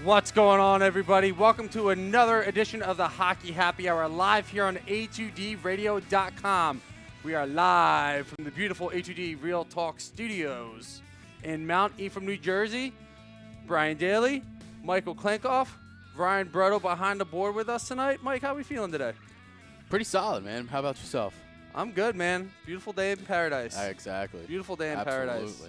What's going on, everybody? Welcome to another edition of the Hockey Happy Hour, live here on A2DRadio.com. We are live from the beautiful A2D Real Talk Studios in Mount Ephraim, New Jersey. Brian Daly, Michael Klenkoff, Ryan Brutto behind the board with us tonight. Mike, how are we feeling today? Pretty solid, man. How about yourself? I'm good, man. Beautiful day in paradise. Exactly. Beautiful day in Absolutely. paradise.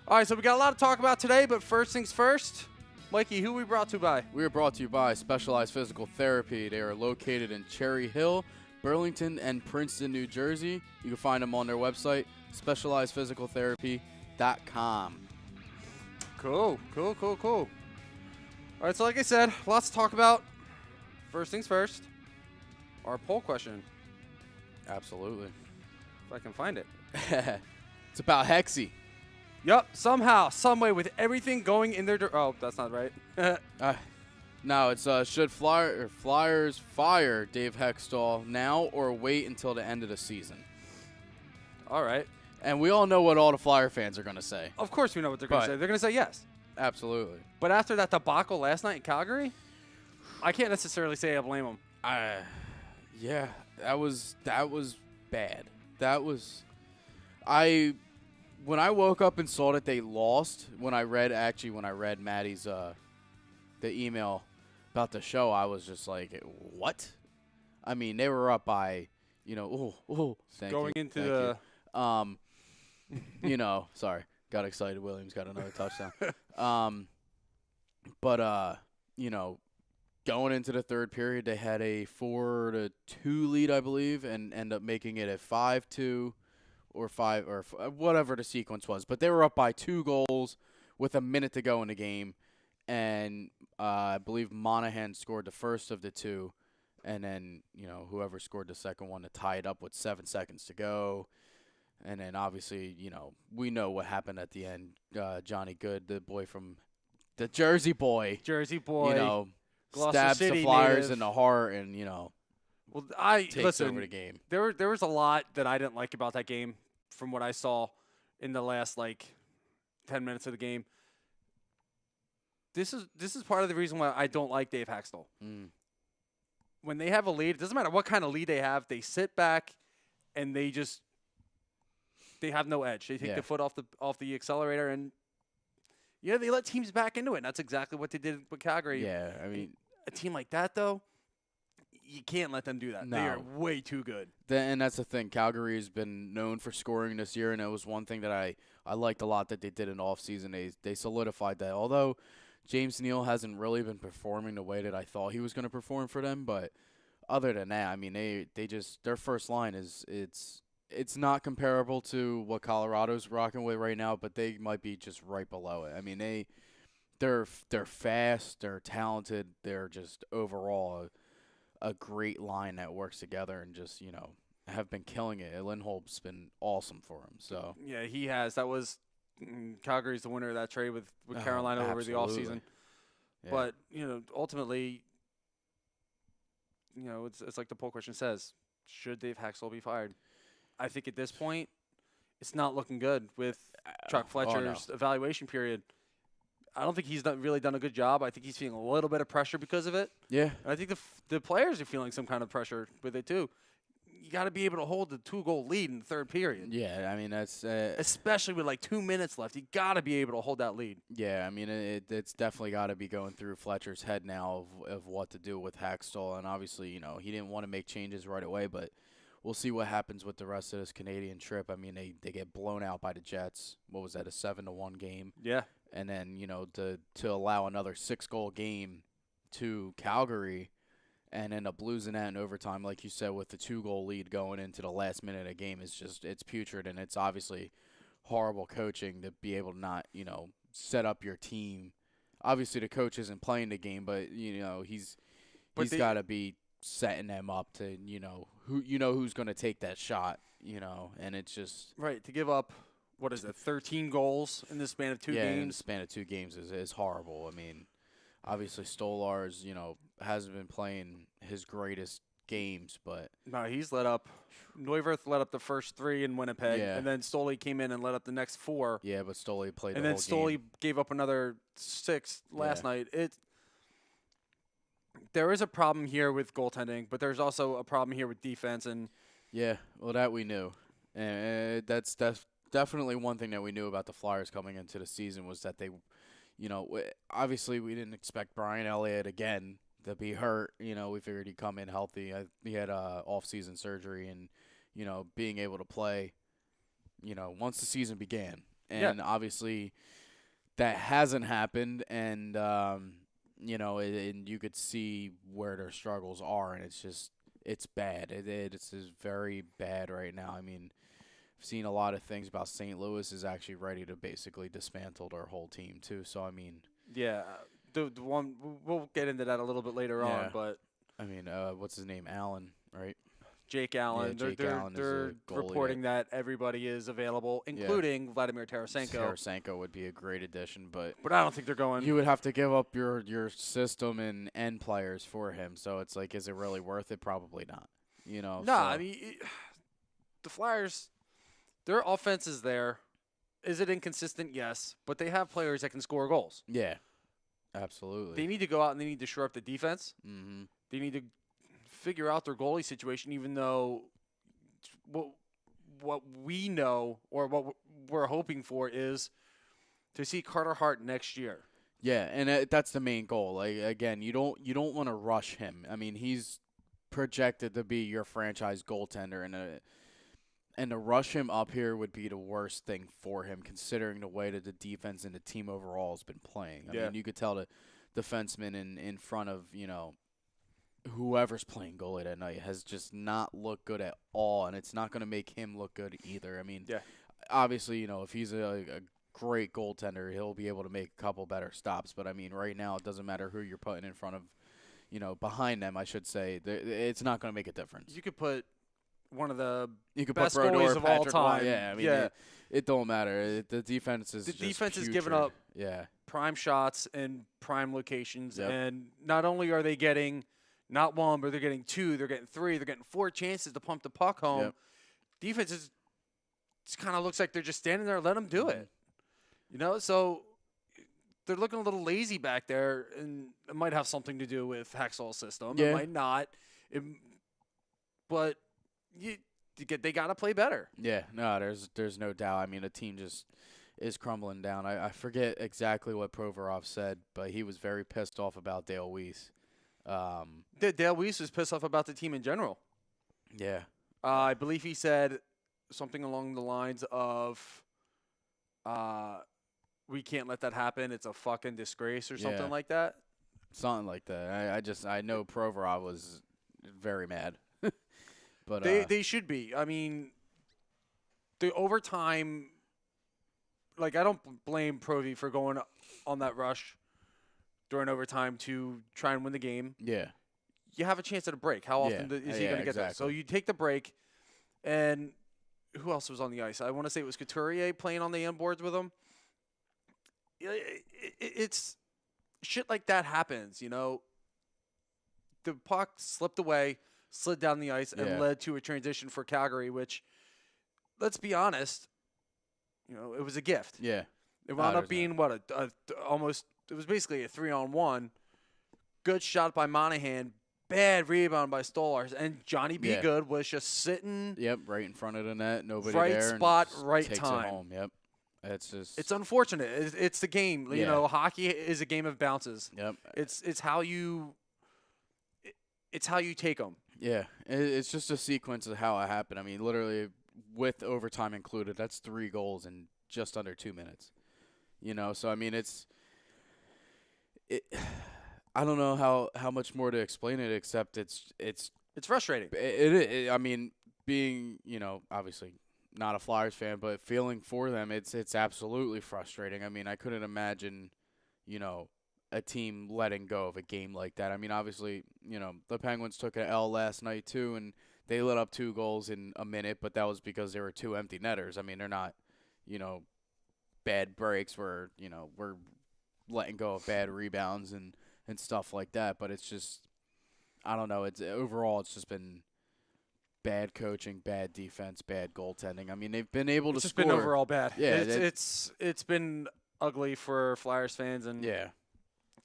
All right, so we got a lot to talk about today, but first things first. Mikey, who we brought to by? We are brought to you by Specialized Physical Therapy. They are located in Cherry Hill, Burlington, and Princeton, New Jersey. You can find them on their website, specializedphysicaltherapy.com. Cool. All right, so like I said, lots to talk about. First things first, our poll question, Absolutely. if I can find it. It's about Hexy. Yup, somehow, someway, with everything going in their oh, that's not right. No, it's should Flyers fire Dave Hextall now or wait until the end of the season? All right. And we all know what all the Flyer fans are going to say. Of course we know what they're going to say. They're going to say yes. Absolutely. But after that debacle last night in Calgary, I can't necessarily say I blame them. Yeah, that was bad. When I woke up and saw that they lost, when I read Maddie's the email about the show, I was just like, what? I mean, they were up by, Going into the sorry, got excited. Williams got another touchdown. Going into the third period, they had a 4-2 lead, I believe, and end up making it a 5-2 or 5 or whatever the sequence was. But they were up by 2 goals with a minute to go in the game, and I believe Monahan scored the first of the 2, and then whoever scored the second one to tie it up with 7 seconds to go. And then obviously, we know what happened at the end. Johnny Good, the boy from the Jersey boy, Gloucester stabs City the Flyers native in the heart and, Well, takes over the game. There was a lot that I didn't like about that game from what I saw in the last 10 minutes of the game. This is part of the reason why I don't like Dave Hextall. When they have a lead, it doesn't matter what kind of lead they have, they sit back and they have no edge. They take the foot off the accelerator and they let teams back into it. And that's exactly what they did with Calgary. Yeah, I mean, a team like that though, you can't let them do that. No. They are way too good. And that's the thing. Calgary has been known for scoring this year, and it was one thing that I liked a lot that they did in the offseason. They solidified that. Although James Neal hasn't really been performing the way that I thought he was going to perform for them, but other than that, I mean, they just their first line it's not comparable to what Colorado's rocking with right now, but they might be just right below it. I mean, they're fast, they're talented, they're just overall a great line that works together and just, have been killing it. Lindholm's been awesome for him. So yeah, he has. That was Calgary's the winner of that trade with Carolina over the offseason. Yeah. But, ultimately, it's like the poll question says, should Dave Hextall be fired? I think at this point, it's not looking good with Chuck Fletcher's evaluation period. I don't think he's really done a good job. I think he's feeling a little bit of pressure because of it. Yeah. And I think the players are feeling some kind of pressure with it too. You got to be able to hold the 2-goal lead in the third period. Yeah, I mean, that's especially with 2 minutes left. You got to be able to hold that lead. Yeah, I mean, it's definitely got to be going through Fletcher's head now of what to do with Hextall. And obviously, he didn't want to make changes right away, but we'll see what happens with the rest of this Canadian trip. I mean, they get blown out by the Jets. What was that, a 7-1 game? Yeah. And then, to allow another 6-goal game to Calgary and end up losing that in overtime, like you said, with the 2-goal lead going into the last minute of the game, it's putrid, and it's obviously horrible coaching to be able to not, set up your team. Obviously, the coach isn't playing the game, but, he's got to be setting them up to, who's going to take that shot, and it's just right to give up. What is it, 13 goals in the span of 2 games? Yeah, in the span of 2 games is horrible. I mean, obviously Stolarz, hasn't been playing his greatest games, but No, he's let up. Neuwirth let up the first 3 in Winnipeg, Yeah. and then Stoley came in and let up the next 4. yeah, but Stoley played And the then whole Stoley game. gave up another 6 last Yeah. night. There is a problem here with goaltending, but there's also a problem here with defense. And Yeah, well, that we knew. And that's definitely one thing that we knew about the Flyers coming into the season was that they, obviously we didn't expect Brian Elliott again to be hurt. We figured he'd come in healthy. He had off-season surgery and, being able to play, once the season began. And obviously that hasn't happened. And, and you could see where their struggles are, and it's bad. It's just very bad right now. I mean, I've seen a lot of things about St. Louis is actually ready to basically dismantle their whole team too. So I mean, yeah, the one we'll get into that a little bit later on. But I mean, what's his name? Allen, right? Jake Allen, Yeah, Jake Allen is they're a goalie reporting that everybody is available, including Vladimir Tarasenko. Tarasenko would be a great addition, but I don't think they're going. you would have to give up your system and end players for him. So it's like, is it really worth it? Probably not. No, so. I mean, the Flyers, their offense is there. Is it inconsistent? Yes, but they have players that can score goals. Yeah, absolutely. They need to go out and they need to shore up the defense. Mm-hmm. They need to figure out their goalie situation, even though what we know or what we're hoping for is to see Carter Hart next year. Yeah, and that's the main goal. Like, again, you don't want to rush him. I mean, he's projected to be your franchise goaltender, and to rush him up here would be the worst thing for him, considering the way that the defense and the team overall has been playing. I mean, you could tell the defenseman in front of whoever's playing goalie that night has just not looked good at all, and it's not going to make him look good either. I mean, obviously, if he's a great goaltender, he'll be able to make a couple better stops. But, I mean, right now it doesn't matter who you're putting in front of, behind them, I should say. It's not going to make a difference. You could put one of the put best Brodeur, goalies of all Patrick time. Waugh. Yeah, I mean, it don't matter. The defense is giving up yeah. prime shots in prime locations. Yep. And not only are they getting not one, but they're getting 2, they're getting 3, they're getting 4 chances to pump the puck home. Yep. Defense just kind of looks like they're just standing there and let them do it. So they're looking a little lazy back there, and it might have something to do with Hacksaw system. Yeah. It might not. But they got to play better. Yeah, no, there's no doubt. I mean, the team just is crumbling down. I forget exactly what Provorov said, but he was very pissed off about Dale Weiss. Dale Weiss was pissed off about the team in general. Yeah. I believe he said something along the lines of, we can't let that happen. It's a fucking disgrace or something like that. Something like that. I know Provorov was very mad. But they should be. I mean, the overtime, I don't blame Provy for going on that rush during overtime to try and win the game. Yeah. You have a chance at a break. How often is he going to get that? So you take the break, and who else was on the ice? I want to say it was Couturier playing on the end boards with him. It's shit like that happens, The puck slipped away, slid down the ice, and led to a transition for Calgary, which, let's be honest, it was a gift. Yeah. It wound up being, almost, it was basically a 3-on-1. Good shot by Monahan, bad rebound by Stolarz, and Johnny B. Good was just sitting. Yep, right in front of the net, nobody right there. Spot, and right takes time. It home. Yep. It's unfortunate. It's the game. Yeah. Hockey is a game of bounces. Yep. It's how you take them. Yeah, it's just a sequence of how it happened. I mean, literally, with overtime included, that's 3 goals in just under 2 minutes. So I mean, I don't know how much more to explain it except it's frustrating. I mean, being obviously not a Flyers fan, but feeling for them, it's absolutely frustrating. I mean, I couldn't imagine, a team letting go of a game like that. I mean, obviously, the Penguins took an L last night too, and they let up 2 goals in a minute, but that was because there were 2 empty netters. I mean, they're not, bad breaks where, we're letting go of bad rebounds and stuff like that. But it's just, I don't know. It's overall, it's just been bad coaching, bad defense, bad goaltending. I mean, they've been able It's to just score. been overall bad. Yeah, it's been ugly for Flyers fans, and yeah.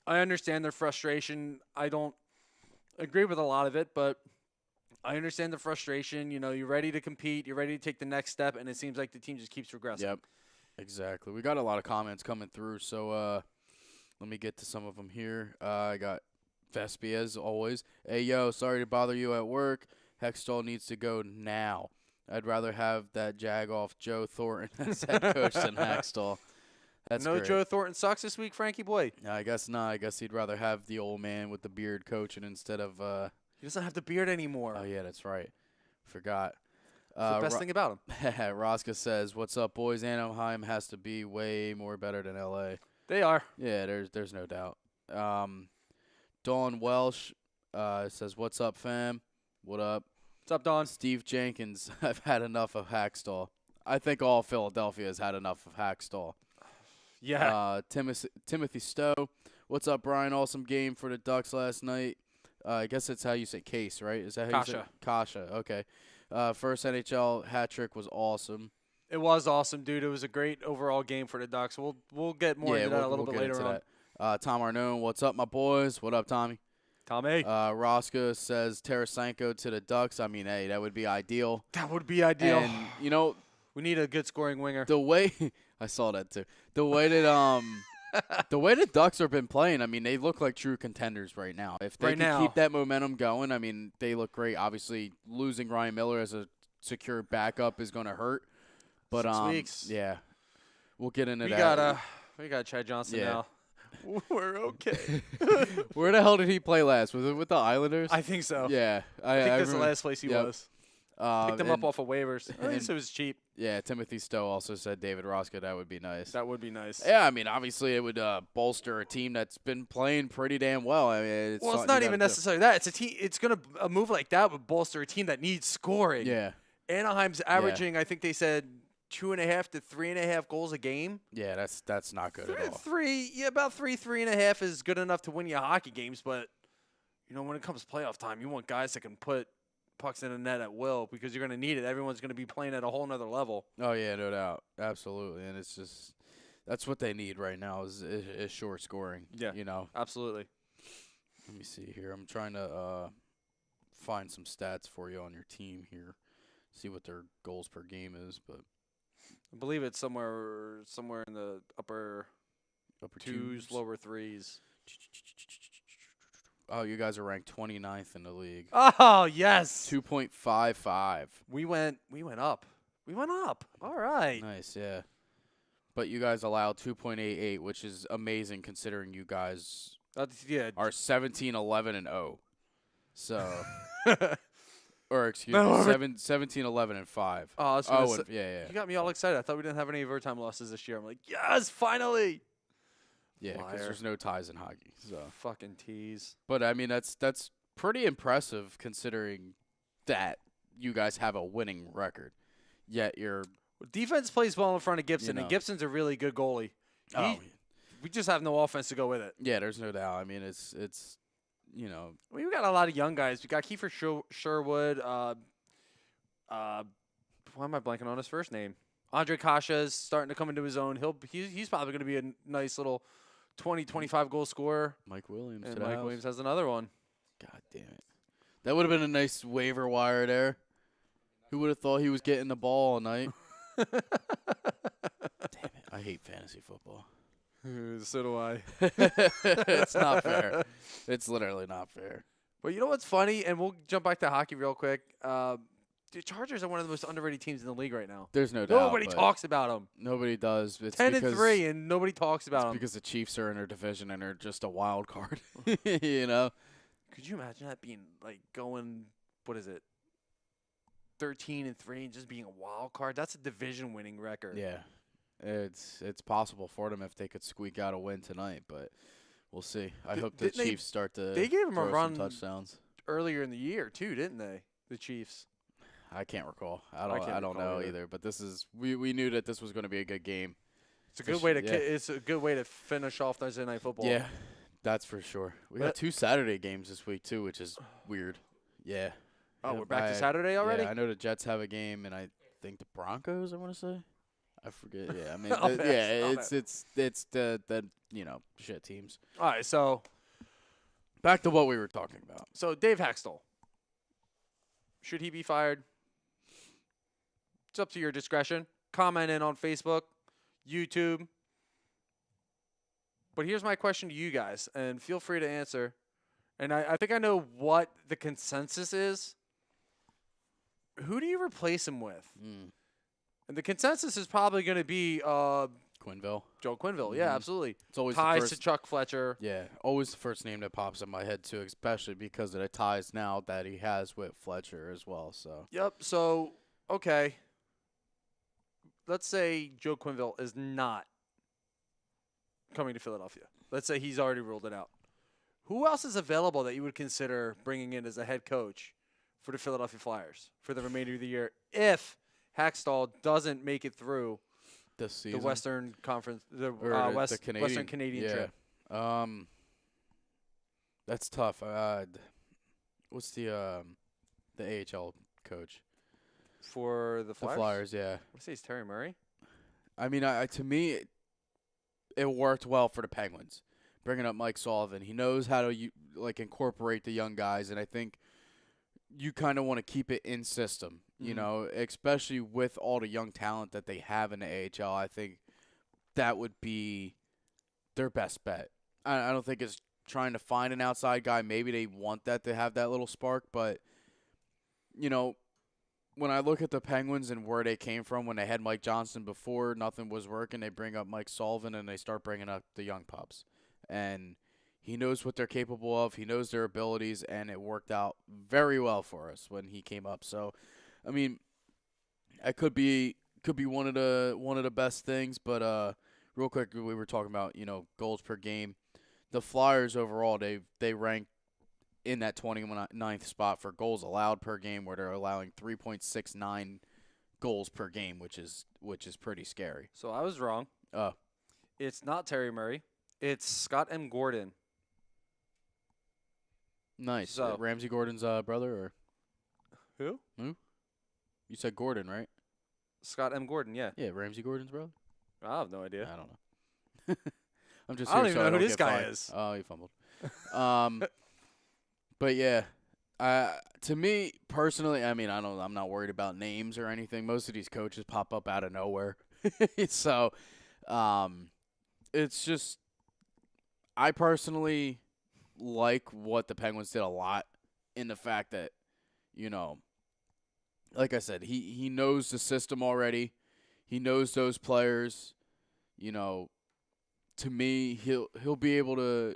I understand their frustration. I don't agree with a lot of it, but I understand the frustration. You know, you're ready to compete, you're ready to take the next step, and it seems like the team just keeps regressing. Yep, exactly. We got a lot of comments coming through, so let me get to some of them here. I got Vespi, as always. Hey, yo, sorry to bother you at work. Hextall needs to go now. I'd rather have that jag-off Joe Thornton as head coach than Hextall. That's no great. Joe Thornton sucks this week, Frankie boy. I guess not. I guess he'd rather have the old man with the beard coaching instead of He doesn't have the beard anymore. Oh, yeah, that's right. Forgot. That's the best thing about him. Rosca says, "What's up, boys? Anaheim has to be way more better than L.A." They are. Yeah, there's no doubt. Dawn Welsh says, "What's up, fam? What up?" What's up, Don? Steve Jenkins, I've had enough of Hackstall. I think all Philadelphia has had enough of Hackstall. Yeah. Timothy Stowe, what's up, Brian? Awesome game for the Ducks last night. I guess that's how you say case, right? Is that how you say it? Kasha, okay. First NHL hat trick was awesome. It was awesome, dude. It was a great overall game for the Ducks. We'll get more into that a little bit later on. Tom Arnone, what's up, my boys? What up, Tommy? Tommy. Rosca says Tarasenko to the Ducks. I mean, hey, that would be ideal. That would be ideal. And, you know, we need a good scoring winger. the way I saw that too. The way that the way the Ducks have been playing, I mean, they look like true contenders right now. If they can keep that momentum going, I mean, they look great. Obviously, losing Ryan Miller as a secure backup is going to hurt. But 6 weeks. Yeah, we'll get into that. We got Chad Johnson now. We're okay. Where the hell did he play last? Was it with the Islanders? I think so. Yeah, I think that's the last place he was. Picked him up off of waivers. At least it was cheap. Yeah, Timothy Stowe also said David Rosca. That would be nice. That would be nice. Yeah, I mean, obviously it would bolster a team that's been playing pretty damn well. I mean, it's not even necessarily that. It's a team. It's gonna a move like that would bolster a team that needs scoring. Yeah. Anaheim's averaging, I think they said 2.5 to 3.5 goals a game. Yeah, that's not good at all. About 3.5 is good enough to win you hockey games. But you know, when it comes to playoff time, you want guys that can put pucks in the net at will because you're going to need it. Everyone's going to be playing at a whole nother level. Oh, yeah, no doubt. Absolutely. And it's just that's what they need right now is short scoring. Yeah, you know. Absolutely. Let me see here. I'm trying to find some stats for you on your team here, see what their goals per game is. But I believe it's somewhere in the upper twos, lower threes. Oh, you guys are ranked 29th in the league. Oh, yes. 2.55. We went up. We went up. All right. Nice, yeah. But you guys allow 2.88, which is amazing considering you guys are 17, 11, and 0. So, or excuse me, 17, 11, and 5. Oh, yeah. You got me all excited. I thought we didn't have any overtime losses this year. I'm like, yes, finally. Yeah, because there's no ties in hockey. So fucking tease. But I mean, that's pretty impressive considering that you guys have a winning record. Yet your defense plays well in front of Gibson, and Gibson's a really good goalie. We just have no offense to go with it. Yeah, there's no doubt. I mean, it's you know. We got a lot of young guys. We got Kiefer Sherwood. Why am I blanking on his first name? Andre Kasha is starting to come into his own. He's probably going to be a nice little 20, 25 goal scorer. Mike Williams. And Mike Williams has another one. God damn it. That would have been a nice waiver wire there. Who would have thought he was getting the ball all night? Damn it. I hate fantasy football. So do I. It's not fair. It's literally not fair. But you know what's funny? And we'll jump back to hockey real quick. The Chargers are one of the most underrated teams in the league right now. There's no doubt. Nobody talks about them. Nobody does. It's 10-3, and nobody talks about them. Because the Chiefs are in their division and they're just a wild card. You know? Could you imagine that being like going? What is it? 13-3, and just being a wild card. That's a division-winning record. Yeah, it's possible for them if they could squeak out a win tonight, but we'll see. I hope the Chiefs start to. They gave them a run touchdowns earlier in the year too, didn't they? The Chiefs. I can't recall. I don't know either. But this is we knew that this was going to be a good game. It's a good way to it's a good way to finish off Thursday Night Football. Yeah, That's for sure. We But- got 2 Saturday games this week too, which is weird. Yeah. Oh, Yeah, we're back to Saturday already? Yeah, I know the Jets have a game, and I think the Broncos. I want to say. I forget. Yeah, I mean, Oh, that's- it's the shit teams. All right, so Back to what we were talking about. Dave Hextall. Should he be fired? It's up to your discretion. Comment in on Facebook, YouTube. But here's my question to you guys, and feel free to answer. And I think I know what the consensus is. Who do you replace him with? And the consensus is probably going to be Quinville. Joe Quinville. Yeah, absolutely. It's always Ties the to first. Chuck Fletcher. Yeah, always the first name that pops in my head too, especially because of the ties now that he has with Fletcher as well. So. Yep. So, okay. Let's say Joe Quinville is not coming to Philadelphia. Let's say he's already ruled it out. Who else is available that you would consider bringing in as a head coach for the Philadelphia Flyers for the remainder of the year if Hackstall doesn't make it through This season. the Western Conference, the Or Western Canadian trip? That's tough. What's the AHL coach? For the Flyers? The Flyers, yeah. What say, is Terry Murray? I mean, to me, it worked well for the Penguins, bringing up Mike Sullivan. He knows how to incorporate the young guys, and I think you kind of want to keep it in system, you know, especially with all the young talent that they have in the AHL. I think that would be their best bet. I don't think it's trying to find an outside guy. Maybe they want that to have that little spark, but, you know, when I look at the Penguins and where they came from when they had Mike Johnson before, nothing was working. They bring up Mike Sullivan and they start bringing up the young pups. And he knows what they're capable of. He knows their abilities, and it worked out very well for us when he came up. So, I mean, it could be one of the best things. But real quick, we were talking about goals per game. The Flyers overall, they rank in that 29th spot for goals allowed per game, where they're allowing 3.69 goals per game, which is pretty scary. So I was wrong. It's not Terry Murray. It's Scott M. Gordon. Nice. So, Ramsey Gordon's brother, or who? You said Gordon, right? Scott M. Gordon, yeah. Yeah, Ramsey Gordon's brother. I have no idea. I don't know. I'm just. I don't here even so know who don't this get guy fined. is. Oh, he fumbled. But yeah, to me personally, I mean, I'm not worried about names or anything. Most of these coaches pop up out of nowhere, so it's just I personally like what the Penguins did a lot in the fact that, like I said, he knows the system already. He knows those players. To me, he'll be able to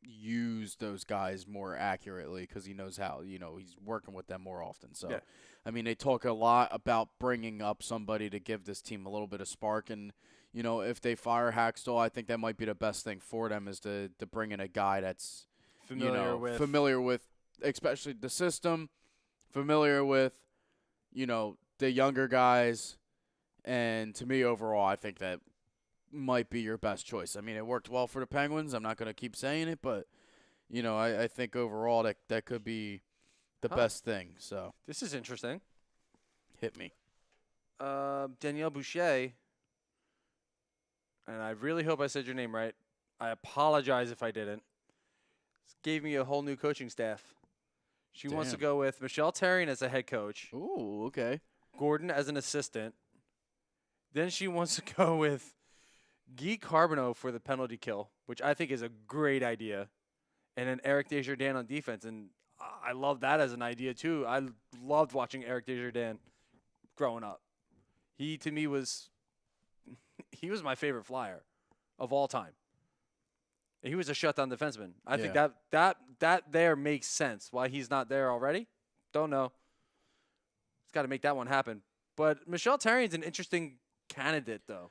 use those guys more accurately because he knows how. He's working with them more often. So, yeah. I mean, they talk a lot about bringing up somebody to give this team a little bit of spark. And, if they fire Hackstall, I think that might be the best thing for them is to bring in a guy that's familiar with especially the system, familiar with, the younger guys. And to me, overall, I think that might be your best choice. I mean, it worked well for the Penguins. I'm not going to keep saying it, but, I think overall that could be the best thing. So this is interesting. Hit me. Danielle Boucher, and I really hope I said your name right. I apologize if I didn't. Gave me a whole new coaching staff. She wants to go with Michelle Therrien as a head coach. Ooh, okay. Gordon as an assistant. Then she wants to go with Guy Carbonneau for the penalty kill, which I think is a great idea. And then Eric Desjardins on defense. And I love that as an idea, too. I loved watching Eric Desjardins growing up. He, to me, was my favorite Flyer of all time. He was a shutdown defenseman. I think that there makes sense. Why he's not there already, don't know. He's got to make that one happen. But Michelle Therrien's an interesting candidate, though.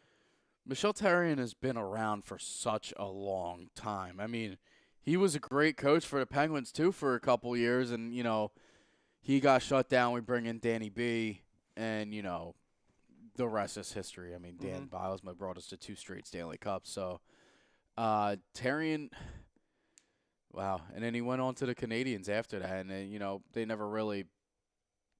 Michelle Therrien has been around for such a long time. I mean, he was a great coach for the Penguins, too, for a couple years. And, he got shut down. We bring in Danny B. And, the rest is history. I mean, Dan Bilesma brought us to 2 straight Stanley Cups. So, Therrien, Wow. And then he went on to the Canadians after that, and then, they never really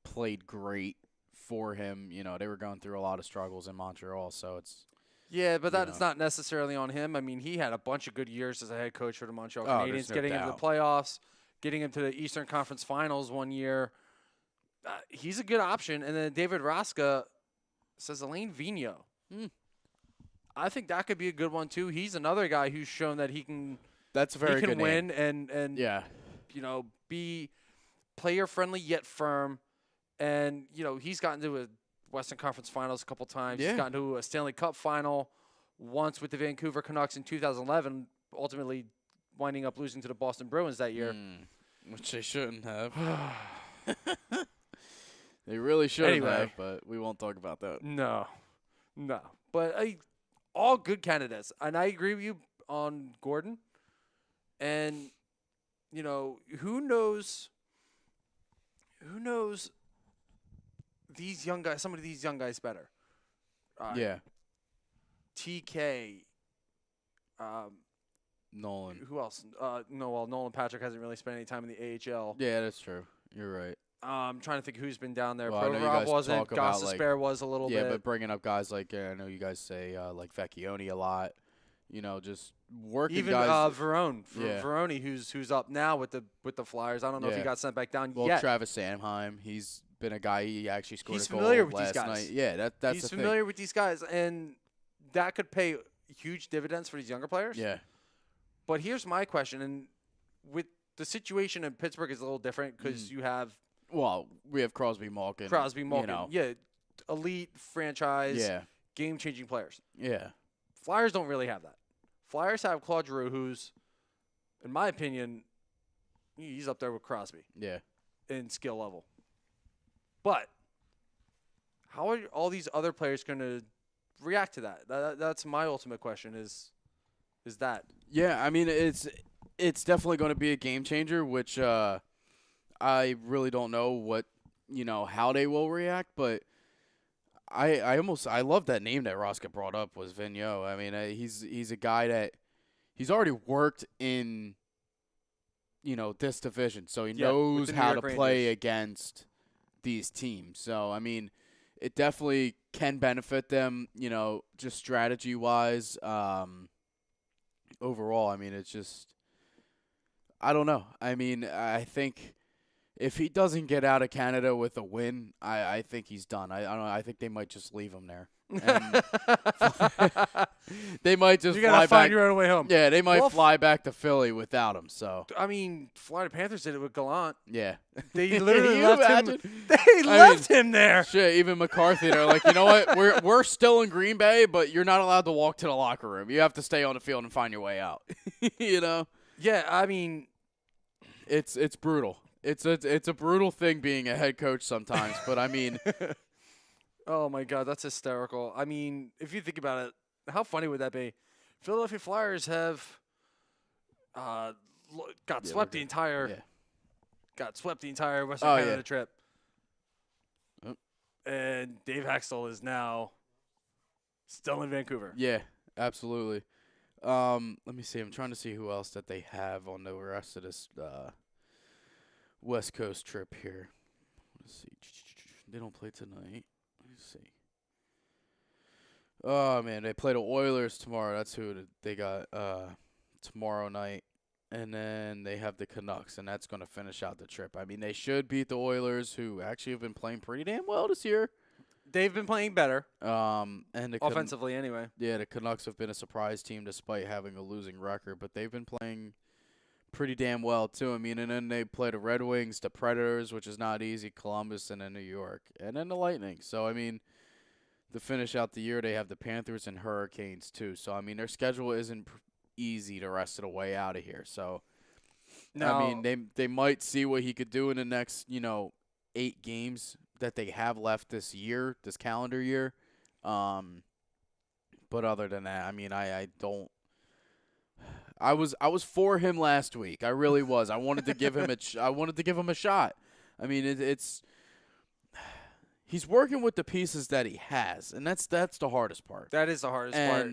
played great for him. They were going through a lot of struggles in Montreal, so it's Yeah, but that's not necessarily on him. I mean, he had a bunch of good years as a head coach for the Montreal Canadiens, there's no getting him to the doubt. playoffs, getting him to the Eastern Conference Finals one year. He's a good option. And then David Raska says Alain Vigneault. I think that could be a good one too. He's another guy who's shown that he can. That's a very good win name. and Yeah. be player friendly yet firm. And he's gotten to a Western Conference Finals a couple times. Yeah. He's gotten to a Stanley Cup final once with the Vancouver Canucks in 2011, ultimately winding up losing to the Boston Bruins that year. Which they shouldn't have. They really shouldn't have, but we won't talk about that. No. But all good candidates. And I agree with you on Gordon. And, who knows these young guys, some of these young guys better. Yeah. TK. Nolan. Who else? Nolan Patrick hasn't really spent any time in the AHL. Yeah, that's true. You're right. I'm trying to think who's been down there. Well, Provorov wasn't. Gostisbehere was a little bit. Yeah, but bringing up guys like, I know you guys say like Vecchione a lot. Just working even guys. Verone. Yeah. Verone, who's up now with the Flyers. I don't know if he got sent back down well, yet. Travis Sanheim, he's been a guy. He actually scored He's a goal familiar with last these guys. night. Yeah, that's he's the familiar thing. with these guys, and that could pay huge dividends for these younger players. Yeah. But here's my question, and with the situation in Pittsburgh is a little different because you have. Well, we have Crosby, Malkin. Yeah, elite franchise, game-changing players. Yeah. Flyers don't really have that. Flyers have Claude Giroux, who's, in my opinion, he's up there with Crosby. Yeah. In skill level. But how are all these other players going to react to that? That's my ultimate question is that. Yeah, I mean, it's definitely going to be a game changer, which I really don't know what, how they will react, but I love that name that Roska brought up was Vigneault. I mean, he's a guy that he's already worked in, this division, so he knows how to play against these teams. So, I mean, it definitely can benefit them, just strategy-wise. Overall, I mean, it's just, I don't know. I mean, I think if he doesn't get out of Canada with a win, I think he's done. I don't know. I think they might just leave him there. And they might just you fly gotta find back. your own way home. Yeah, they might fly back to Philly without him. So I mean, Florida Panthers did it with Gallant. yeah, They literally you left imagine? him. They left him there. Shit, even McCarthy, they're like, you know what? We're still in Green Bay, but you're not allowed to walk to the locker room. You have to stay on the field and find your way out. Yeah, I mean, it's brutal. It's a brutal thing being a head coach sometimes, but I mean, oh my God, that's hysterical. I mean, if you think about it, how funny would that be? Philadelphia Flyers have got swept the entire Western Canada trip, and Dave Hextall is now still in Vancouver. Yeah, absolutely. Let me see. I'm trying to see who else that they have on the rest of this West Coast trip here. Let's see. They don't play tonight. Let's see. Oh, man. They play the Oilers tomorrow. That's who they got tomorrow night. And then they have the Canucks, and that's going to finish out the trip. I mean, they should beat the Oilers, who actually have been playing pretty damn well this year. They've been playing better. And the offensively, anyway. Yeah, the Canucks have been a surprise team despite having a losing record, but they've been playing pretty damn well too. I mean, and then they play the Red Wings, the Predators, which is not easy, Columbus, and then New York, and then the Lightning. So I mean, to finish out the year, they have the Panthers and Hurricanes too. So I mean, their schedule isn't easy the rest of the way out of here. So now, I mean, they might see what he could do in the next 8 games that they have left this calendar year. But other than that, I mean, I don't. I was for him last week. I really was. I wanted to give him a shot. I mean, it's he's working with the pieces that he has, and that's the hardest part. That is the hardest part.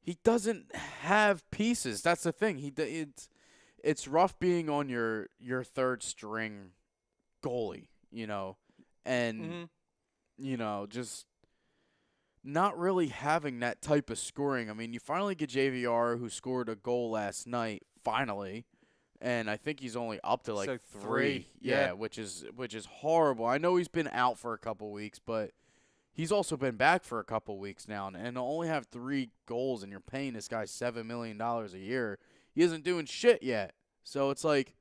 He doesn't have pieces. That's the thing. it's rough being on your third string goalie, and just not really having that type of scoring. I mean, you finally get JVR, who scored a goal last night, finally, and I think he's only up to like So three. yeah. Which is horrible. I know he's been out for a couple weeks, but he's also been back for a couple weeks now, and to only have 3 goals, and you're paying this guy $7 million a year, he isn't doing shit yet. So it's like,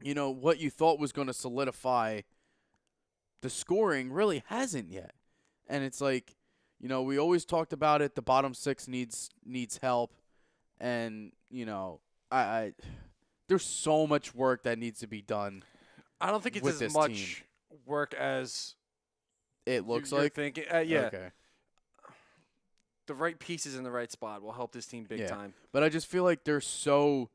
what you thought was going to solidify the scoring really hasn't yet. And it's like, we always talked about it. The bottom 6 needs help, and I there's so much work that needs to be done. I don't think it's with as this much team. work as It looks you're like. thinking. Yeah. Okay. The right pieces in the right spot will help this team big time. But I just feel like they're so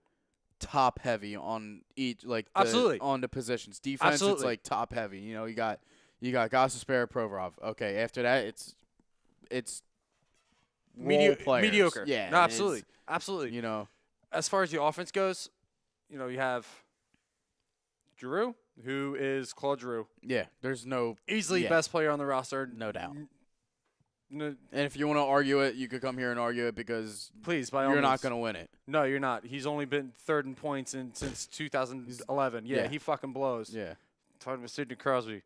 top heavy on each, like Absolutely. on the positions. Defense, Absolutely. it's like top heavy. You got Gostisbehere, Provorov. Okay, after that, it's role players. Mediocre. Yeah, No, and absolutely. Absolutely. it's, As far as the offense goes, you have Giroux, who is Claude Giroux. yeah. There's no Easily best player on the roster. no doubt. And And if you want to argue it, you could come here and argue it because please, by all you're not means. going to win it. No, you're not. He's only been third in points since 2011. Yeah, yeah. he fucking blows. Yeah. Talking with Sidney Crosby.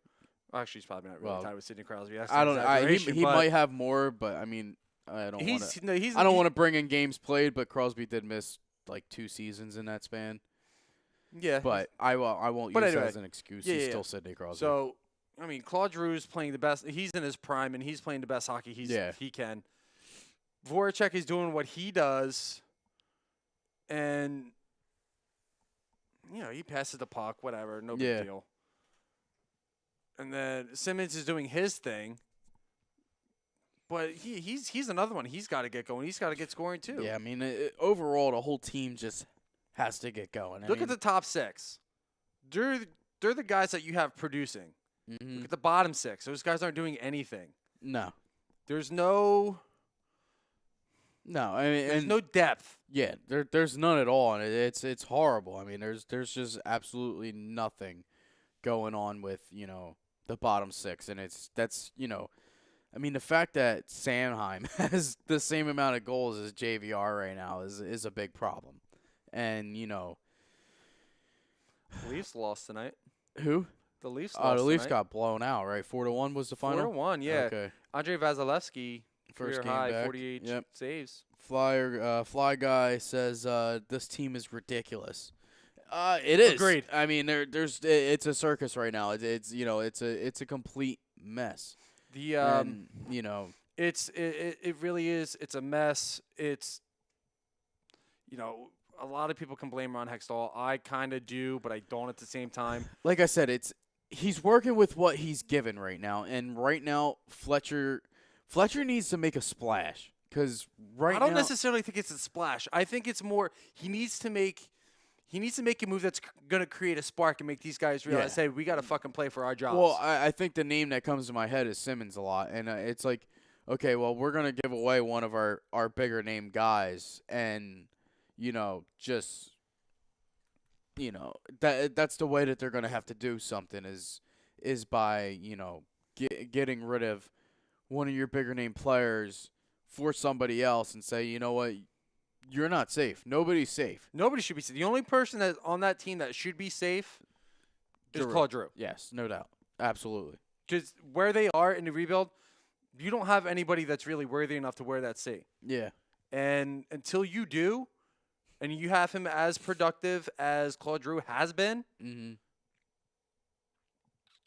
Actually, he's probably not really Well, tied with Sidney Crosby. That's I an don't. exaggeration, He but might have more, but I mean, I don't want to. I don't want to bring in games played, but Crosby did miss like 2 seasons in that span. Yeah, But I won't use anyway, that as an excuse. yeah, He's yeah. still Sidney Crosby. So, I mean, Claude Giroux's playing the best. He's in his prime, and he's playing the best hockey he can. Voracek is doing what he does, and he passes the puck, whatever, no big deal. And then Simmons is doing his thing, but he's another one. He's got to get going. He's got to get scoring too. Yeah, I mean, overall, the whole team just has to get going. Look at the top 6. They're the guys that you have producing. Mm-hmm. Look at the bottom 6. Those guys aren't doing anything. No. There's no I mean, there's no depth. Yeah, there's none at all, and it's horrible. I mean, there's just absolutely nothing going on with the bottom 6, and that's I mean, the fact that Sanheim has the same amount of goals as JVR right now is a big problem, and The Leafs lost tonight. who? The Leafs Oh, lost the Leafs tonight. got blown out, right? 4-1 was the final. 4-1, yeah. Okay. Andrei Vasilevsky, First career game high, back. 48 Yep. saves. Fly guy says this team is ridiculous. It is. Agreed. I mean, it's a circus right now. It's a complete mess. The And, it really is. It's a mess. It's a lot of people can blame Ron Hextall. I kind of do, but I don't at the same time. like I said, he's working with what he's given right now, and right now Fletcher needs to make a splash because I don't necessarily think it's a splash. I think it's more he needs to make a move that's going to create a spark and make these guys realize, hey, we got to fucking play for our jobs. Well, I think the name that comes to my head is Simmons a lot, and it's like, okay, well, we're gonna give away one of our bigger name guys, and just that's the way that they're gonna have to do something is by getting rid of one of your bigger name players for somebody else and say, you know what, you're not safe. Nobody's safe. Nobody should be safe. The only person that on that team that should be safe is Claude Giroux. Yes, no doubt, absolutely. Because where they are in the rebuild, you don't have anybody that's really worthy enough to wear that C. Yeah. And until you do, and you have him as productive as Claude Giroux has been,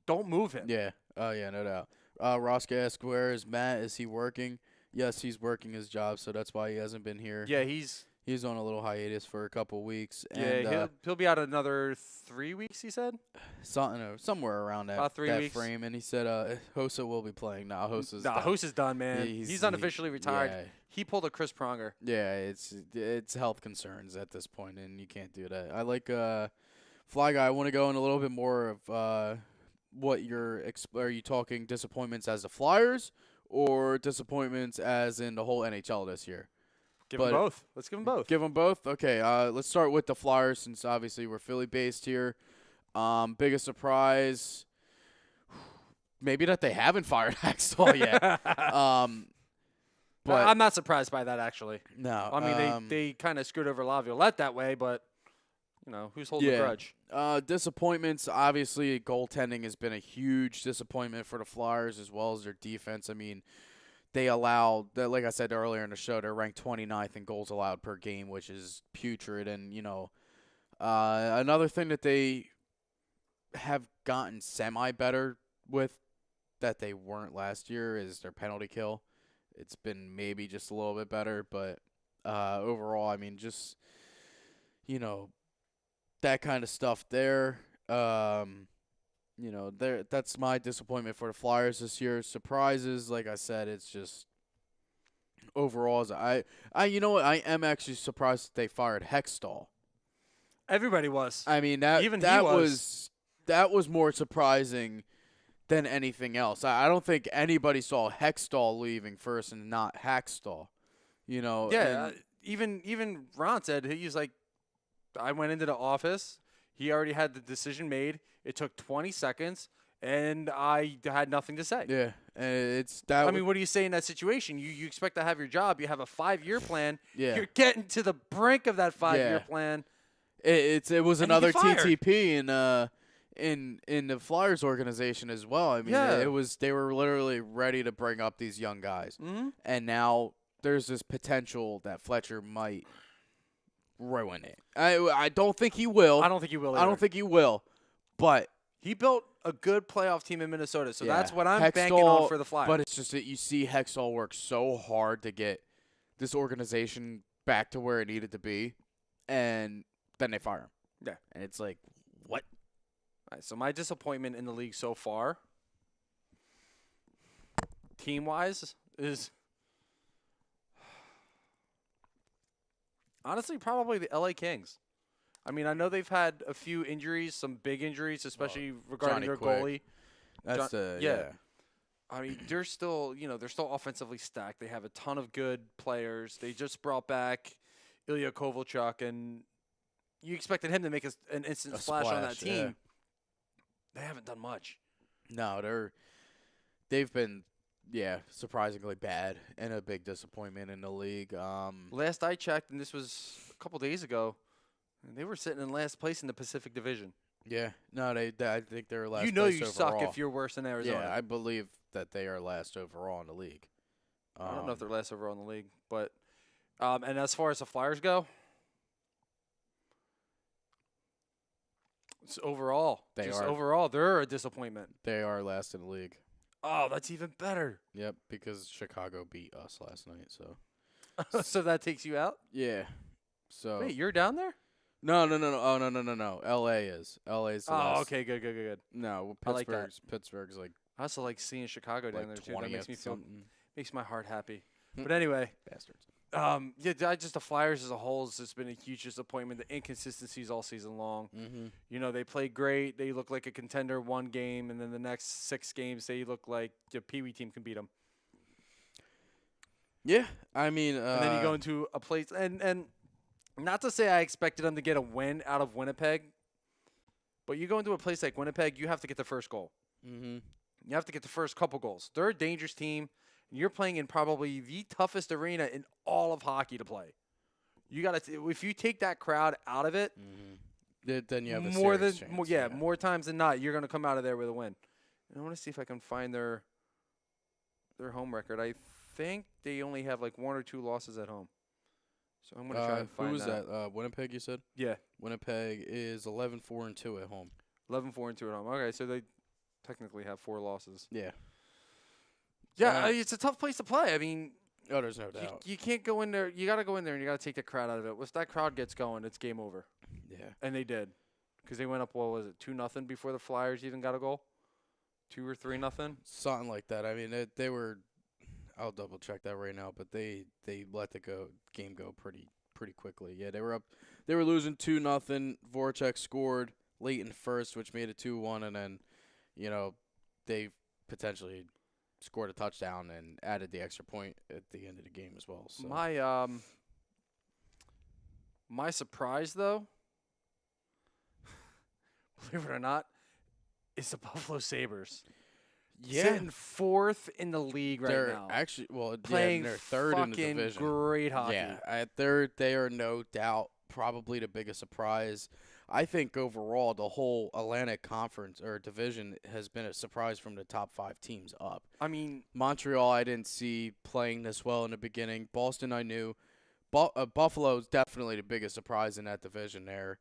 don't move him. Yeah. Oh, yeah, no doubt. Roska asks, where is Matt? Is he working? Yes, he's working his job, so that's why he hasn't been here. Yeah, he's on a little hiatus for a couple weeks. Yeah, and, he'll be out another 3 weeks, he said? somewhere around that, About 3 that weeks. frame. And he said Hossa will be playing. Nah, Hossa's done. Host is done, man. Yeah, he's unofficially retired. Yeah. He pulled a Chris Pronger. Yeah, it's health concerns at this point, and you can't do that. I like Fly Guy. I want to go in a little bit more of what are you talking disappointments as the Flyers or disappointments as in the whole NHL this year? Give them both. Let's give them both. Give them both? Okay, let's start with the Flyers since obviously we're Philly-based here. Biggest surprise, maybe that they haven't fired Hextall yet. But I'm not surprised by that, actually. No. I mean, they kind of screwed over Laviolette that way, but, who's holding the grudge? Disappointments, obviously, goaltending has been a huge disappointment for the Flyers as well as their defense. I mean, they allowed, like I said earlier in the show, they're ranked 29th in goals allowed per game, which is putrid. And, another thing that they have gotten semi-better with that they weren't last year is their penalty kill. It's been maybe just a little bit better, but overall, I mean, just, that kind of stuff there. That's my disappointment for the Flyers this year. Surprises, like I said, it's just overall. I am actually surprised that they fired Hextall. Everybody was. I mean, that was more surprising than anything else. I don't think anybody saw Hextall leaving first and not Hackstall. Yeah, even Ron said, he's like, I went into the office. He already had the decision made. It took 20 seconds, and I had nothing to say. Yeah, it's that. I mean, what do you say in that situation? You expect to have your job. You have a 5-year plan. Yeah. You're getting to the brink of that 5-year plan. It was and another TTP in the Flyers organization as well. I mean, they were literally ready to bring up these young guys, and now there's this potential that Fletcher might ruin it. I don't think he will. I don't think he will either. I don't think he will, but he built a good playoff team in Minnesota, so that's what I'm banking on for the Flyers. But it's just that you see Hextall work so hard to get this organization back to where it needed to be, and then they fire him. Yeah. And it's like, what? All right, so my disappointment in the league so far, team-wise, is honestly probably the LA Kings. I mean, I know they've had a few injuries, some big injuries, especially regarding their goalie. That's I mean, they're still offensively stacked. They have a ton of good players. They just brought back Ilya Kovalchuk, and you expected him to make an instant splash on that team. Yeah. They haven't done much. No, they've been surprisingly bad and a big disappointment in the league. Last I checked, and this was a couple days ago, they were sitting in last place in the Pacific Division. Yeah, no, I think they're last. You know place you overall. suck if you're worse than Arizona. Yeah, I believe that they are last overall in the league. I don't know if they're last overall in the league, but and as far as the Flyers go, it's overall they're a disappointment. They are last in the league. Oh, that's even better. Yep, because Chicago beat us last night. So, so that takes you out. Yeah. So wait, you're down there? No. Oh, no. L.A. is. L.A.'s the last. Okay, good. No, Pittsburgh's like. I also like seeing Chicago down there too. That makes me feel, makes my heart happy. But anyway, bastards. Just the Flyers as a whole has just been a huge disappointment. The inconsistencies all season long. Mm-hmm. They played great. They look like a contender one game, and then the next 6 games they look like the Pee Wee team can beat them. Yeah, I mean, and then you go into a place, and not to say I expected them to get a win out of Winnipeg, but you go into a place like Winnipeg, you have to get the first goal. Mm-hmm. You have to get the first couple goals. They're a dangerous team. You're playing in probably the toughest arena in all of hockey to play. You got to if you take that crowd out of it, then you have a more serious chance. More times than not, you're going to come out of there with a win. And I want to see if I can find their home record. I think they only have like 1 or 2 losses at home. So I'm going to try and find that. Who is that? Winnipeg, you said? Yeah. Winnipeg is 11-4-2 at home. 11-4-2 at home. Okay, so they technically have 4 losses. Yeah. Yeah, it's a tough place to play. I mean, there's no doubt. You can't go in there. You got to go in there and you got to take the crowd out of it. Once that crowd gets going, it's game over. Yeah. And they did. Because they went up, 2-0 before the Flyers even got a goal? 2 or 3-0? Something like that. I mean, they were – I'll double-check that right now, but they let the game go pretty quickly. Yeah, they were up – they were losing 2-0. Voracek scored late in first, which made it 2-1, and then, they potentially – scored a touchdown and added the extra point at the end of the game as well. So. My surprise, though, believe it or not, is the Buffalo Sabres. Sitting fourth in the league right they're now. actually Playing they're third in the fucking division. great hockey. Yeah, at third, they are no doubt probably the biggest surprise. I think overall the whole Atlantic Conference or division has been a surprise from the top 5 teams up. I mean, Montreal, I didn't see playing this well in the beginning. Boston, I knew. Buffalo's definitely the biggest surprise in that division there.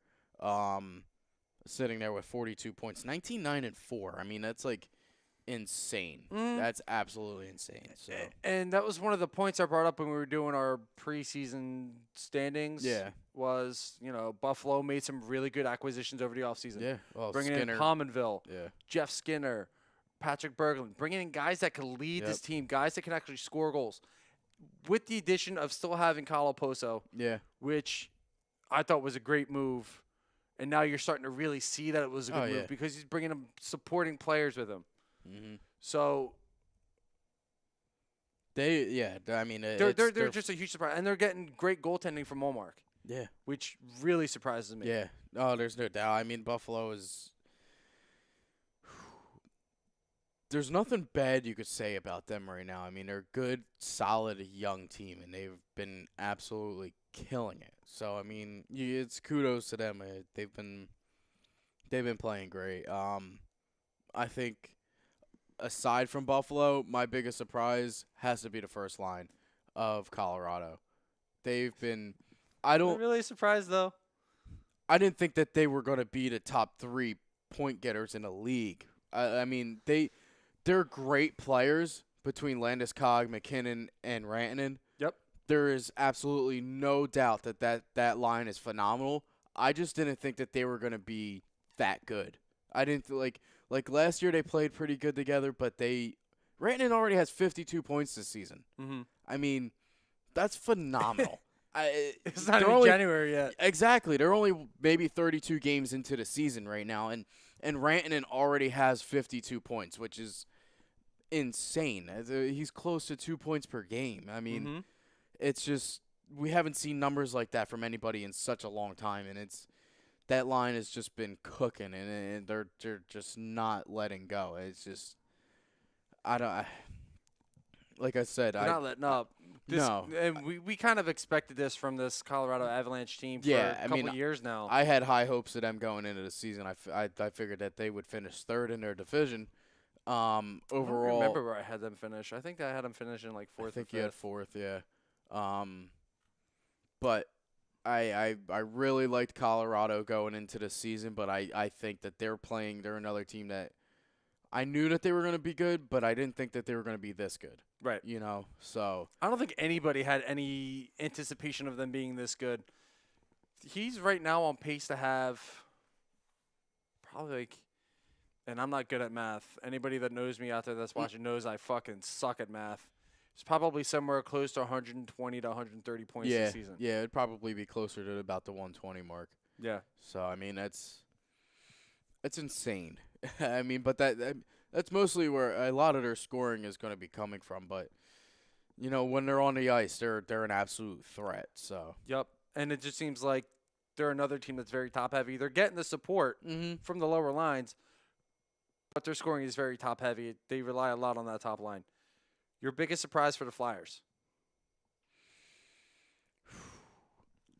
Sitting there with 42 points, 19-9-4. I mean, that's like insane. That's absolutely insane. So, and that was one of the points I brought up when we were doing our preseason standings. Yeah. Was, Buffalo made some really good acquisitions over the offseason. Yeah. Well, bringing Skinner. in Pominville, Yeah. Jeff Skinner, Patrick Berglund, bringing in guys that can lead this team, guys that can actually score goals. With the addition of still having Kyle Oposo, which I thought was a great move. And now you're starting to really see that it was a good move because he's bringing him supporting players with him. Mm-hmm. So I mean, they're just a huge surprise, and they're getting great goaltending from Walmart. Yeah, which really surprises me. Yeah, there's no doubt. I mean, Buffalo is. There's nothing bad you could say about them right now. I mean, they're a good, solid, young team, and they've been absolutely killing it. So, I mean, it's kudos to them. They've been playing great. I think aside from Buffalo, my biggest surprise has to be the first line of Colorado. They've been. I'm really surprised though. I didn't think that they were going to be the top 3 point getters in the league. I mean, they're great players between Landeskog, McKinnon, and Rantanen. Yep. There is absolutely no doubt that line is phenomenal. I just didn't think that they were going to be that good. I didn't like last year they played pretty good together, but Rantanen already has 52 points this season. Mm-hmm. I mean, that's phenomenal. It's not even January yet. Exactly. They're only maybe 32 games into the season right now, and Rantanen already has 52 points, which is insane. He's close to 2 points per game. I mean, it's just we haven't seen numbers like that from anybody in such a long time, and that line has just been cooking, and they're just not letting go. It's just like I said, they're not letting up. No. And we kind of expected this from this Colorado Avalanche team for a couple years now. I had high hopes of them going into the season. I figured that they would finish third in their division. Overall, I don't remember where I had them finish. I think I had them finish in like fourth or fifth. I think you had fourth, yeah. But I really liked Colorado going into the season, but I think that they're another team that I knew that they were going to be good, but I didn't think that they were going to be this good. Right. So. I don't think anybody had any anticipation of them being this good. He's right now on pace to have probably and I'm not good at math. Anybody that knows me out there that's watching knows I fucking suck at math. It's probably somewhere close to 120 to 130 points this season. Yeah, it'd probably be closer to about the 120 mark. Yeah. So, I mean, it's insane. I mean, but that's mostly where a lot of their scoring is going to be coming from. But, when they're on the ice, they're an absolute threat. So. Yep. And it just seems like they're another team that's very top-heavy. They're getting the support from the lower lines, but their scoring is very top-heavy. They rely a lot on that top line. Your biggest surprise for the Flyers?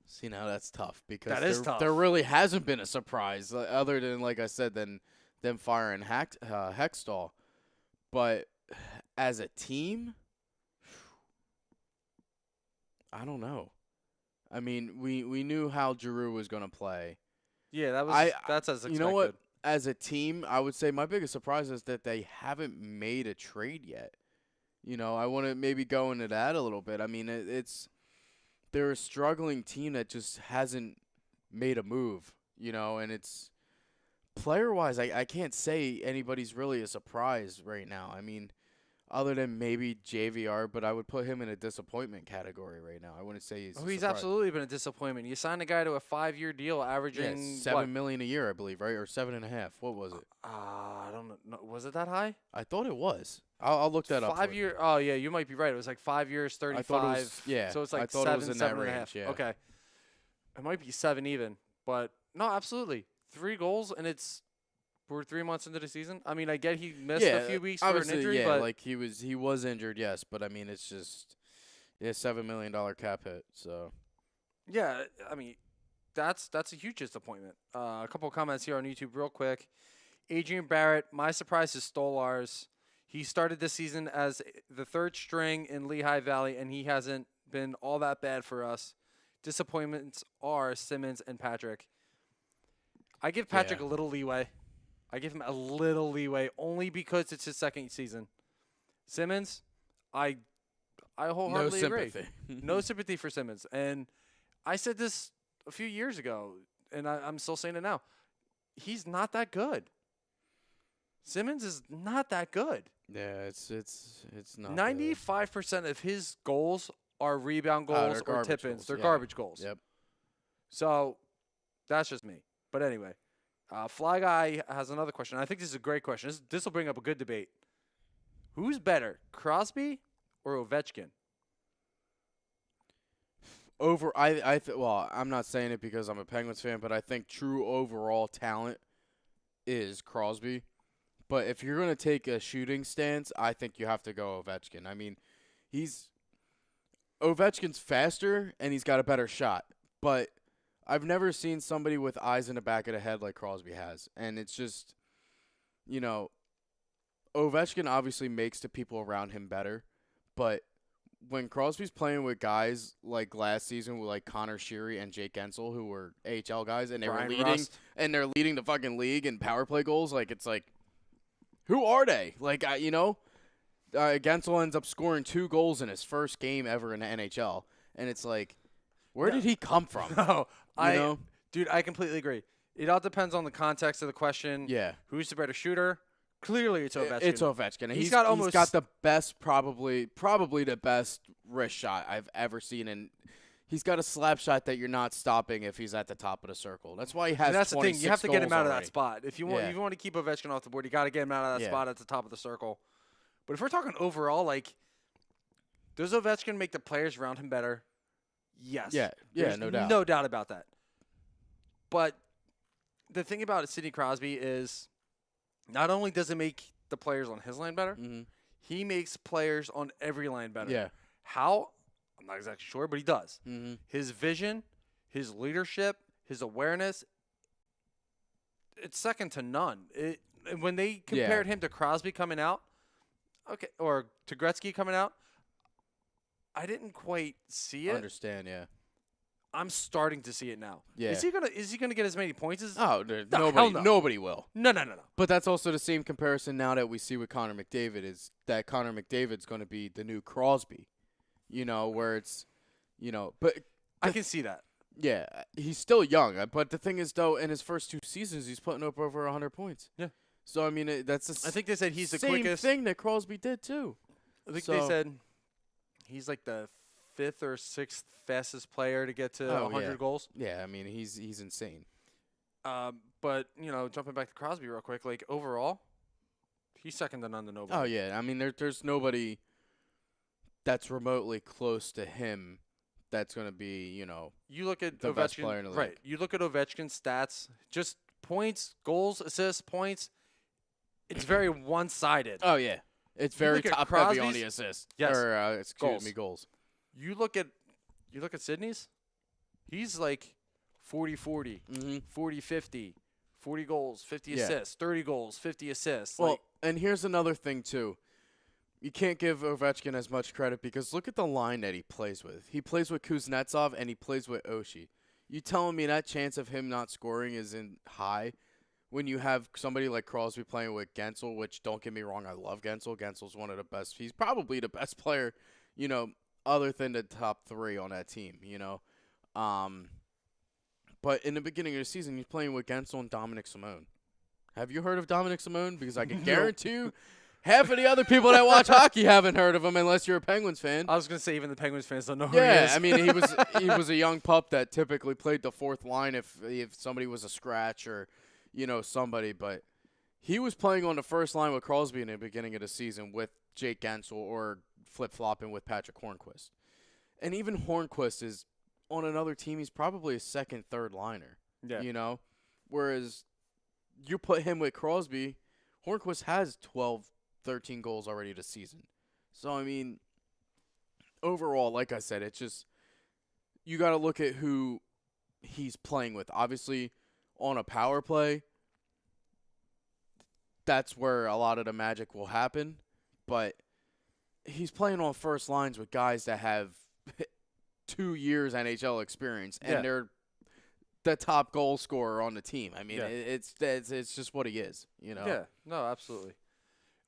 See, now that's tough because that is tough. There really hasn't been a surprise other than, like I said, them firing Hextall. But as a team, I don't know. I mean, we knew how Giroux was going to play. Yeah, that's as expected. You know what? As a team, I would say my biggest surprise is that they haven't made a trade yet. I want to maybe go into that a little bit. I mean, they're a struggling team that just hasn't made a move, and it's player-wise, I can't say anybody's really a surprise right now. I mean, other than maybe JVR, but I would put him in a disappointment category right now. I wouldn't say he's he's absolutely been a disappointment. You signed a guy to a 5-year deal averaging $7 million a year, I believe, right? Or $7.5. What was it? I don't know. Was it that high? I thought it was. I'll look that up. 5 year. Oh yeah, you might be right. It was like 5 years, 35. Yeah. So it's like I thought it was in that range. $7.5. Yeah. Okay. It might be 7 even, but no, absolutely. 3 goals, and we're 3 months into the season. I mean, I get he missed a few weeks for an injury, but like he was injured, yes, but I mean, it's just $7 million cap hit, so yeah, I mean, that's a huge disappointment. A couple of comments here on YouTube real quick. Adrian Barrett, my surprise is Stolarz. He started this season as the 3rd string in Lehigh Valley, and he hasn't been all that bad for us. Disappointments are Simmons and Patrick. I give Patrick a little leeway. I give him a little leeway only because it's his 2nd season. Simmons, I wholeheartedly agree. No sympathy for Simmons. And I said this a few years ago, and I'm still saying it now. He's not that good. Simmons is not that good. Yeah, it's not. 95% of his goals are rebound goals or tip-ins. They're garbage goals. Yep. So that's just me. But anyway, Fly Guy has another question. I think this is a great question. This will bring up a good debate. Who's better, Crosby or Ovechkin? Well, I'm not saying it because I'm a Penguins fan, but I think true overall talent is Crosby. But if you're going to take a shooting stance, I think you have to go Ovechkin. I mean, Ovechkin's faster and he's got a better shot. But I've never seen somebody with eyes in the back of the head like Crosby has. And it's just, Ovechkin obviously makes the people around him better. But when Crosby's playing with guys like last season with like Connor Sheary and Jake Gensel, who were AHL guys, and they're leading the fucking league in power play goals, like it's like, who are they? Like, Gensel ends up scoring 2 goals in his first game ever in the NHL, and it's like, where did he come from? No, dude, I completely agree. It all depends on the context of the question. Yeah. Who's the better shooter? Clearly, it's Ovechkin. It's Ovechkin. He's got the best, probably the best wrist shot I've ever seen, and he's got a slap shot that you're not stopping if he's at the top of the circle. That's why he has. And that's the thing. You have to get him out of that spot. If you want to keep Ovechkin off the board, you got to get him out of that spot at the top of the circle. But if we're talking overall, like, does Ovechkin make the players around him better? Yes. Yeah, no doubt. No doubt about that. But the thing about Sidney Crosby is not only does it make the players on his line better, he makes players on every line better. Yeah. How? I'm not exactly sure, but he does. Mm-hmm. His vision, his leadership, his awareness, it's second to none. When they compared him to Crosby coming out, or to Gretzky coming out, I didn't quite see it. Understand, yeah. I'm starting to see it now. Yeah. Is he gonna get as many points as? Oh, nobody will. No. But that's also the same comparison now that we see with Connor McDavid is that Connor McDavid's going to be the new Crosby. Where it's, but I can see that. Yeah, he's still young. But the thing is, though, in his first 2 seasons, he's putting up over 100 points. Yeah. So I mean, I think they said he's the same quickest thing that Crosby did too. I think they said he's like the 5th or 6th fastest player to get to 100 goals. Yeah, I mean he's insane. But jumping back to Crosby real quick, like overall, he's second to none to nobody. Oh yeah, I mean there's nobody that's remotely close to him. That's going to be You look at the best player in the league. Right. You look at Ovechkin's stats, just points, goals, assists, points. It's very one-sided. Oh yeah, it's very top heavy on the assists. Yes. Or goals. You look at Sidney's. He's like 40-40, 40-50, 40 goals, 50 assists, 30 goals, 50 assists. Well, and here's another thing too. You can't give Ovechkin as much credit because look at the line that he plays with. He plays with Kuznetsov and he plays with Oshie. You telling me that chance of him not scoring isn't high when you have somebody like Crosby playing with Gensel, which don't get me wrong, I love Gensel. Gensel's one of the best. He's probably the best player, other than the top 3 on that team, But in the beginning of the season, he's playing with Gensel and Dominic Simone. Have you heard of Dominic Simone? Because I can guarantee you half of the other people that watch hockey haven't heard of him unless you're a Penguins fan. I was going to say even the Penguins fans don't know who he is. Yeah, I mean, he was a young pup that typically played the 4th line if somebody was a scratch or, somebody. But he was playing on the first line with Crosby in the beginning of the season with Jake Gensel or flip-flopping with Patrick Hornquist. And even Hornquist is on another team, he's probably a second, third liner. Yeah. You know? Whereas you put him with Crosby, Hornqvist has 12, 13 goals already this season. So, I mean, overall, like I said, it's just you got to look at who he's playing with. Obviously, on a power play, that's where a lot of the magic will happen. But he's playing on first lines with guys that have 2 years NHL experience, and they're the top goal scorer on the team. I mean, it's just what he is, you know. Yeah, no, absolutely.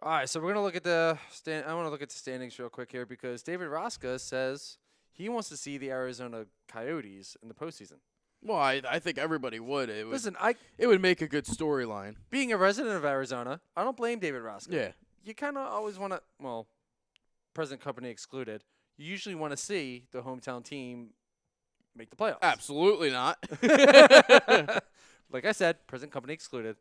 All right, so we're gonna look at the I want to look at the standings real quick here because David Raska says he wants to see the Arizona Coyotes in the postseason. Well, I think everybody would. It would make a good storyline. Being a resident of Arizona, I don't blame David Raska. Yeah. You kind of always want to, well, present company excluded, you usually want to see the hometown team make the playoffs. Absolutely not. Like I said, present company excluded.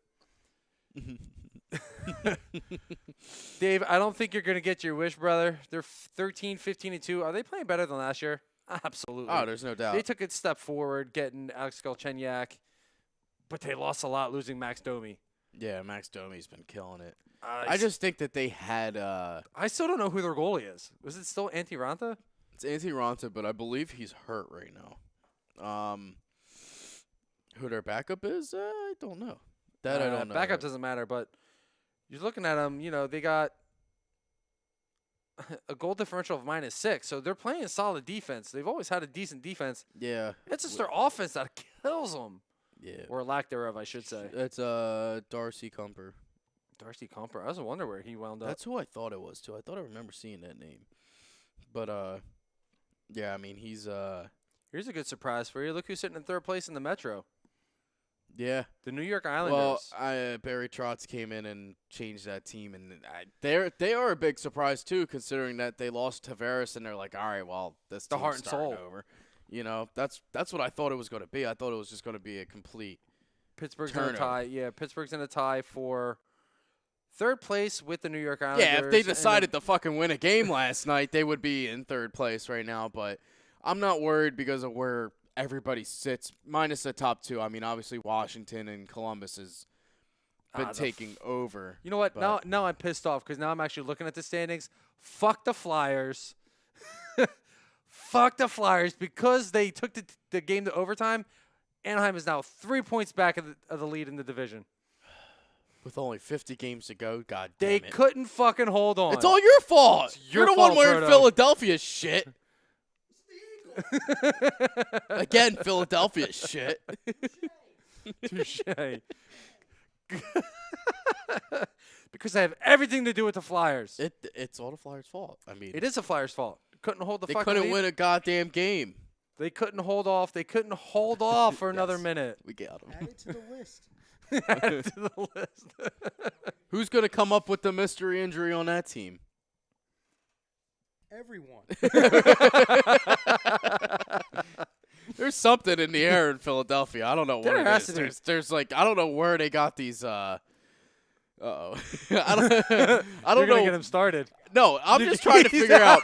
Dave, I don't think you're going to get your wish, brother. They're 13, 15-2. Are they playing better than last year? Absolutely. Oh, there's no doubt. They took a step forward getting Alex Galchenyuk, but they lost a lot losing Max Domi. Yeah, Max Domi's been killing it. I just think that they had I still don't know who their goalie is. Was it still Antti Ranta? It's Antti Ranta, but I believe he's hurt right now. Who their backup is? I don't know. That I don't know. Backup doesn't matter, but you're looking at them, they got a goal differential of -6, so they're playing solid defense. They've always had a decent defense. Yeah. It's just their offense that kills them. Yeah. Or lack thereof, I should say. It's Darcy Kumper. Darcy Kumper. I was wondering where he wound up. That's who I thought it was, too. I thought I remember seeing that name. But, yeah, I mean, he's Here's a good surprise for you. Look who's sitting in third place in the Metro. Yeah. The New York Islanders. Well, Barry Trotz came in and changed that team, and they are a big surprise, too, considering that they lost Tavares, and they're like, all right, well, this team's heart and soul over. You know, that's what I thought it was going to be. I thought it was just going to be a complete Pittsburgh's turnover. in a tie. Yeah, Pittsburgh's in a tie for third place with the New York Islanders. Yeah, if they decided to fucking win a game last night, they would be in third place right now. But I'm not worried because of where everybody sits, minus the top two. I mean, obviously Washington and Columbus has been taking over. You know what? Now I'm pissed off because now I'm actually looking at the standings. Fuck the Flyers. Fuck the Flyers because they took the game to overtime. Anaheim is now 3 points back of the lead in the division. With only 50 games to go, god damn They it. couldn't fucking hold on. It's all your fault. You're the one wearing Philadelphia shit. Again, Philadelphia shit. Touche. Because I have everything to do with the Flyers. It's all the Flyers' fault. I mean, it is the Flyers' fault. Couldn't hold the they fucking couldn't lead. win a goddamn game. They couldn't hold off. They couldn't hold off for another minute. We got them. Add it to the list. Add it to the list. Who's going to come up with the mystery injury on that team? Everyone. There's something in the air in Philadelphia. I don't know what There it has is. to be. There's like, I don't know where they got these. I don't You're know. gonna get him started. No, I'm just trying to figure out.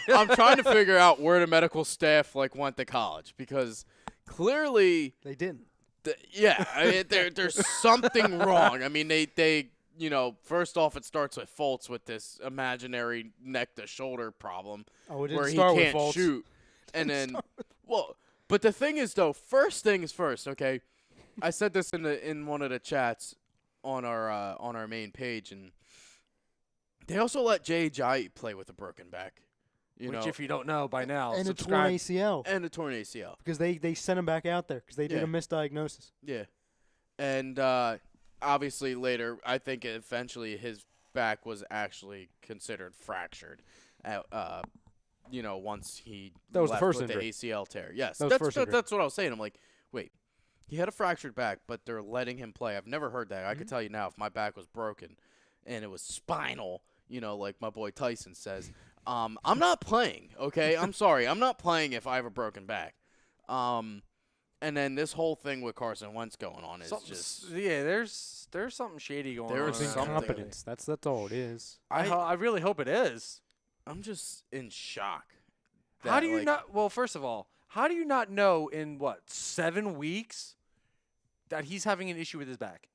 I'm trying to figure out where the medical staff went to college because clearly They didn't. yeah, I mean, there's something wrong. I mean, they first off, it starts with Fultz with this imaginary neck to shoulder problem Oh, it didn't where he start with can't Fultz. shoot, and then but the thing is though, first things first. Okay, I said this in one of the chats on our main page, and they also let Jay Ajayi play with a broken back. Which, if you don't know by now, And a subscribe. torn ACL. And a torn ACL. Because they sent him back out there because they did Yeah. a misdiagnosis. Yeah. And obviously later, I think eventually his back was actually considered fractured. Once he That was the left first with injury. the ACL tear. Yes, That was the first injury. that's what I was saying. I'm like, wait, he had a fractured back, but they're letting him play. I've never heard that. I could tell you now, if my back was broken and it was spinal, like my boy Tyson says, I'm not playing. Okay, I'm sorry, I'm not playing if I have a broken back. And then this whole thing with Carson Wentz going on is just there's something shady going on. There's It's something. incompetence. That's all it is. I really hope it is. I'm just in shock. that. How do you like, not? Well, first of all, how do you not know in 7 weeks that he's having an issue with his back?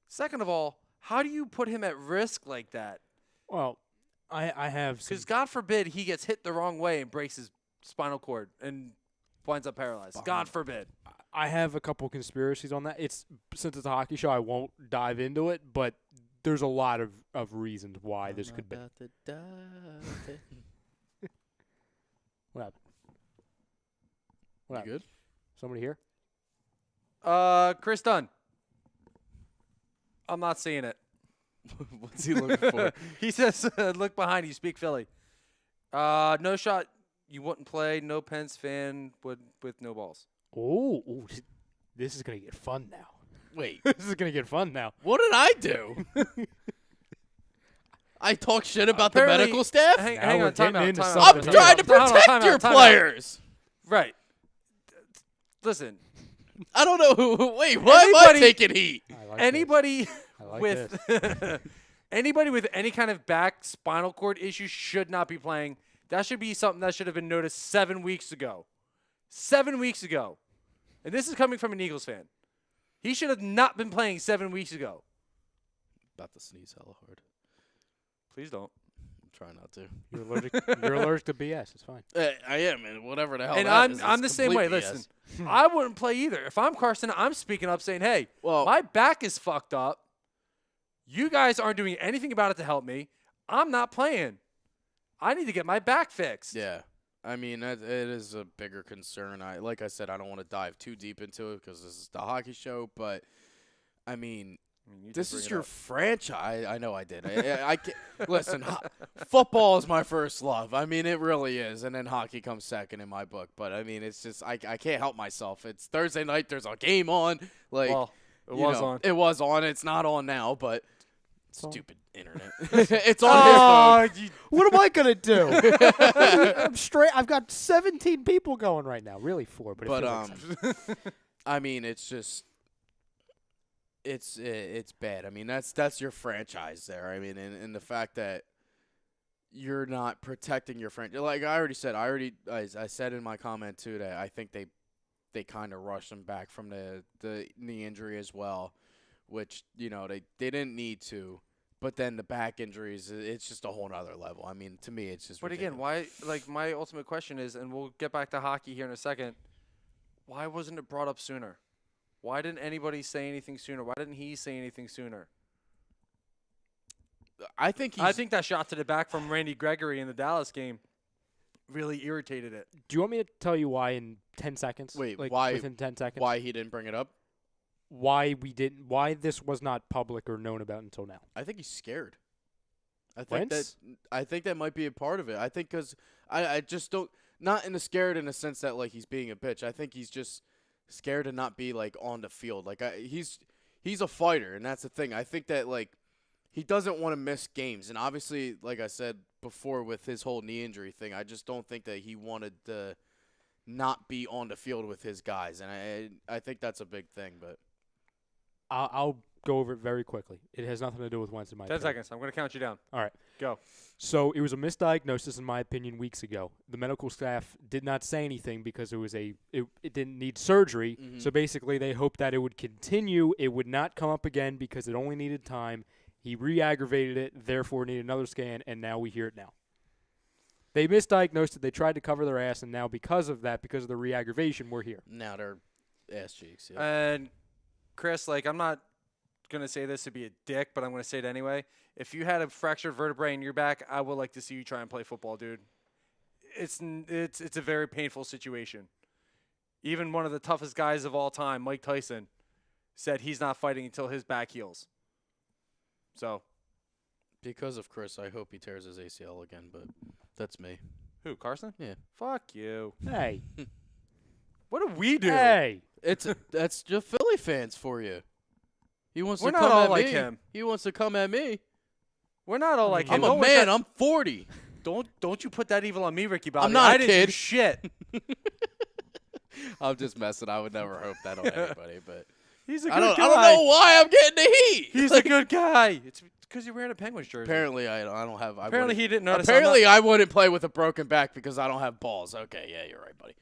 Second of all, how do you put him at risk like that? Well, I have some Because God forbid he gets hit the wrong way and breaks his spinal cord and winds up paralyzed. God forbid. I have a couple conspiracies on that. Since it's a hockey show, I won't dive into it, but there's a lot of reasons why this could be. What happened? What You happened? good? Somebody here? Chris Dunn. I'm not seeing it. What's he looking for? He says, look behind you, speak Philly. No shot, you wouldn't play. No Pens fan with no balls. Oh, this is going to get fun now. Wait, This is going to get fun now. what did I do? I talk shit about the Apparently- medical staff? Hang Now we're on, time getting out, into time something out. I'm trying to Hold on, protect time your out, time out. players. Right. Listen, I don't know who. Wait, why am I Anybody- taking heat? I like anybody this. I like with this. anybody with any kind of back spinal cord issue should not be playing. That should be something that should have been noticed 7 weeks ago. 7 weeks ago. And this is coming from an Eagles fan. He should have not been playing 7 weeks ago. About to sneeze hella hard. Please don't. I'm trying not to. You're allergic to BS. It's fine. I am, and whatever the hell. And that is, I'm it's the same way. complete BS. Listen, I wouldn't play either. If I'm Carson, I'm speaking up saying, hey, Well, my back is fucked up. You guys aren't doing anything about it to help me. I'm not playing. I need to get my back fixed. yeah. I mean, it is a bigger concern. Like I said, I don't want to dive too deep into it because this is the hockey show. But I mean, You this just bring is it your up. franchise. I know I did. I can't, listen. Football is my first love. I mean, it really is, and then hockey comes second in my book. But I mean, it's just I can't help myself. It's Thursday night. There's a game on. Like Well, it you was know, on. It was on. It's not on now, but on. stupid internet. It's on his phone. Oh, you, What am I going to do? I'm straight. I've got 17 people going right now. Really 4, but it But feels like 7. I mean, it's just it's bad. I mean, that's your franchise there. I mean, and the fact that you're not protecting your franchise. Like I already said, I said in my comment too that I think they kind of rushed him back from the knee injury as well, which they didn't need to. But then the back injuries, it's just a whole nother level. I mean, to me, it's just. but again, why? Like my ultimate question is, and we'll get back to hockey here in a second. Why wasn't it brought up sooner? Why didn't anybody say anything sooner? Why didn't he say anything sooner? I think that shot to the back from Randy Gregory in the Dallas game really irritated it. Do you want me to tell you why in 10 seconds? Wait, like why- Within 10 seconds? why he didn't bring it up. Why this was not public or known about until now? I think he's scared. I think Wentz? that might be a part of it. I think because I just don't not in the scared in the sense that like he's being a bitch. I think he's just scared to not be like on the field. Like he's a fighter, and that's the thing. I think that like he doesn't want to miss games, and obviously, like I said before with his whole knee injury thing, I just don't think that he wanted to not be on the field with his guys, and I think that's a big thing, but. I'll go over it very quickly. It has nothing to do with Wentz in my 10 opinion. seconds. I'm going to count you down. All right. Go. So it was a misdiagnosis, in my opinion, weeks ago. The medical staff did not say anything because it didn't need surgery. Mhm. So basically, they hoped that it would continue. It would not come up again because it only needed time. He re-aggravated it, therefore needed another scan, and now we hear it now. They misdiagnosed it. They tried to cover their ass, and now because of that, because of the re-aggravation, we're here. Now they're ass cheeks. Yeah. And Chris, like, I'm not going to say this to be a dick, but I'm going to say it anyway. If you had a fractured vertebrae in your back, I would like to see you try and play football, dude. It's a very painful situation. Even one of the toughest guys of all time, Mike Tyson, said he's not fighting until his back heals. So, Because of Chris, I hope he tears his ACL again, but that's me. who, Carson? Yeah. Fuck you. Hey. What do we do? Hey. That's just Philly fans for you. He wants We're to not come all at like me. him. He wants to come at me. We're not all like him. I'm a No one man. said- I'm 40. Don't you put that evil on me, Ricky Bobby. not I a didn't do kid. shit. I'm just messing. I would never hope that on anybody, but He's a good I don't guy. know why I'm getting the heat. He's a good guy. It's because you're wearing a Penguins jersey. Apparently, I don't have. Apparently, he didn't notice. Apparently, I wouldn't play with a broken back because I don't have balls. Okay, yeah, you're right, buddy.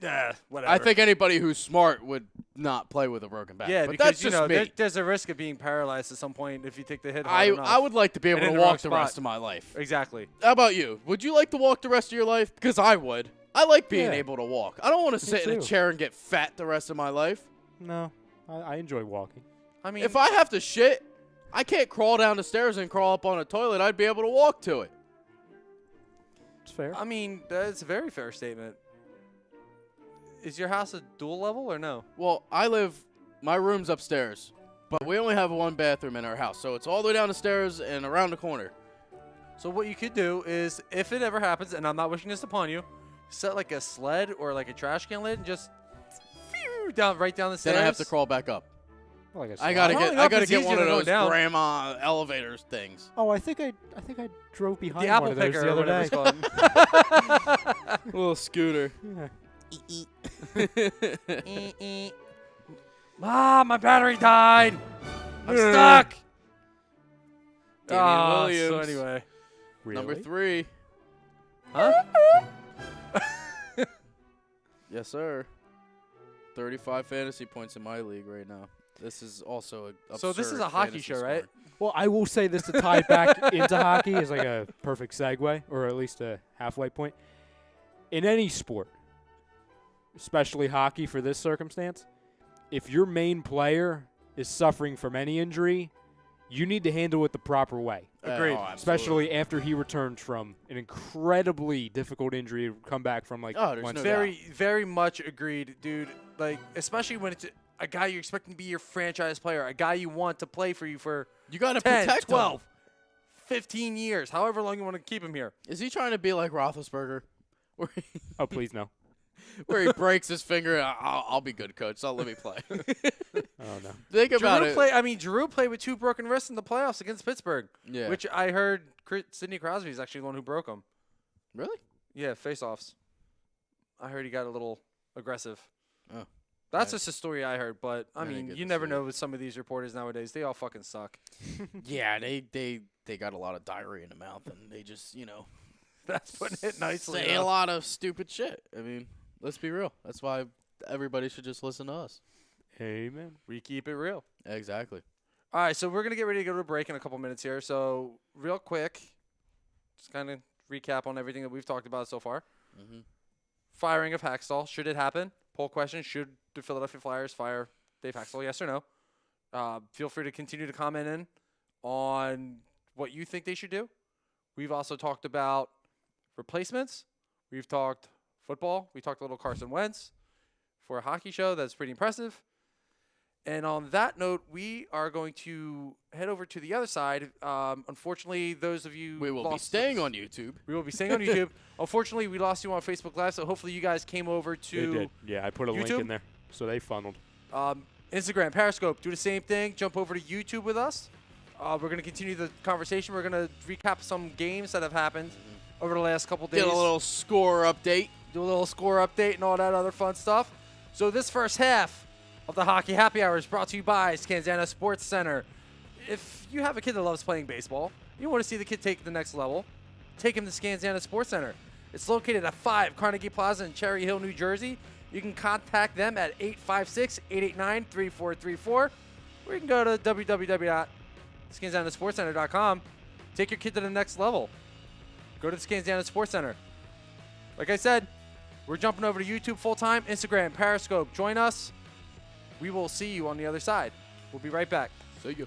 Yeah, whatever. I think anybody who's smart would not play with a broken back. Yeah, but because that's just me. there's a risk of being paralyzed at some point if you take the hit. I would like to be able And to in the wrong walk the spot. rest of my life. Exactly. How about you? Would you like to walk the rest of your life? Because I would. I like being Yeah. able to walk. I don't want to sit in a too. chair and get fat the rest of my life. No, I enjoy walking. I mean, If I have to shit, I can't crawl down the stairs and crawl up on a toilet. I'd be able to walk to it. It's fair. I mean, that's a very fair statement. Is your house a dual level or no? Well, my room's upstairs, but we only have one bathroom in our house, so it's all the way down the stairs and around the corner. So what you could do is, if it ever happens, and I'm not wishing this upon you, set like a sled or like a trash can lid and just right down the stairs. Then I have to crawl back up. Like a I gotta Crawling get up is one easier of than going those down. grandma elevators things. Oh, I think I drove behind The one apple of those picker the or other whatever day. it's called. Little scooter. Yeah. Mom, my battery died. I'm Yeah. stuck. Damian Ah, Williams. So anyway, Really? Number 3. huh? Yes, sir. 35 fantasy points in my league right now. This is also a So this is a hockey show, right? Well, I will say this to tie it back into hockey is like a perfect segue, or at least a halfway point. In any sport, especially hockey for this circumstance, if your main player is suffering from any injury, you need to handle it the proper way. Agreed. Especially after he returned from an incredibly difficult injury to come back from like Oh, there's once- no Very much agreed, dude. Like, especially when it's a guy you're expecting to be your franchise player, a guy you want to play for you for You got to 10, protect 12, him. 15 years, however long you want to keep him here. Is he trying to be like Roethlisberger? Where he, Oh, please no. where he breaks his finger? I'll be good, coach. So let me play. Oh no. Think about it. Drew played with 2 broken wrists in the playoffs against Pittsburgh, Yeah. which I heard Sidney Crosby is actually the one who broke them. Really? Yeah, face-offs. I heard he got a little aggressive. Oh. That's Nice. just a story I heard, but I I didn't mean, get you to never see know it. with some of these reporters nowadays. They all fucking suck. Yeah, they got a lot of diarrhea in the mouth, and they just, That's putting it nicely. say a lot of stupid shit. I mean, let's be real. That's why everybody should just listen to us. Amen. We keep it real. Exactly. All right, so we're going to get ready to go to a break in a couple minutes here. So real quick, just kind of recap on everything that we've talked about so far. Mm-hmm. Firing of Hackstall, should it happen? Poll question, should the Philadelphia Flyers fire Dave Hackstall, yes or no? Feel free to continue to comment in on what you think they should do. We've also talked about replacements. We've talked football. We talked a little Carson Wentz for a hockey show. That's pretty impressive. And on that note, we are going to head over to the other side. Unfortunately, those of you We will be lost staying on YouTube. We will be staying on YouTube. Unfortunately, we lost you on Facebook Live, so hopefully you guys came over They to did. Yeah, I put a link YouTube? in there, so they funneled. Instagram, Periscope. Do the same thing. Jump over to YouTube with us. We're going to continue the conversation. We're going to recap some games that have happened over the last couple days. Get a little score update. Do a little score update and all that other fun stuff. So this first half of the Hockey Happy Hour is brought to you by Scanzana Sports Center. If you have a kid that loves playing baseball, you want to see the kid take it to the next level, take him to Scanzana Sports Center. It's located at 5 Carnegie Plaza in Cherry Hill, New Jersey. You can contact them at 856-889-3434, or you can go to www.scanzanasportscenter.com. Take your kid to the next level. Go to the Scanzana Sports Center. Like I said, we're jumping over to YouTube full-time, Instagram, Periscope. Join us. We will see you on the other side. We'll be right back. See you.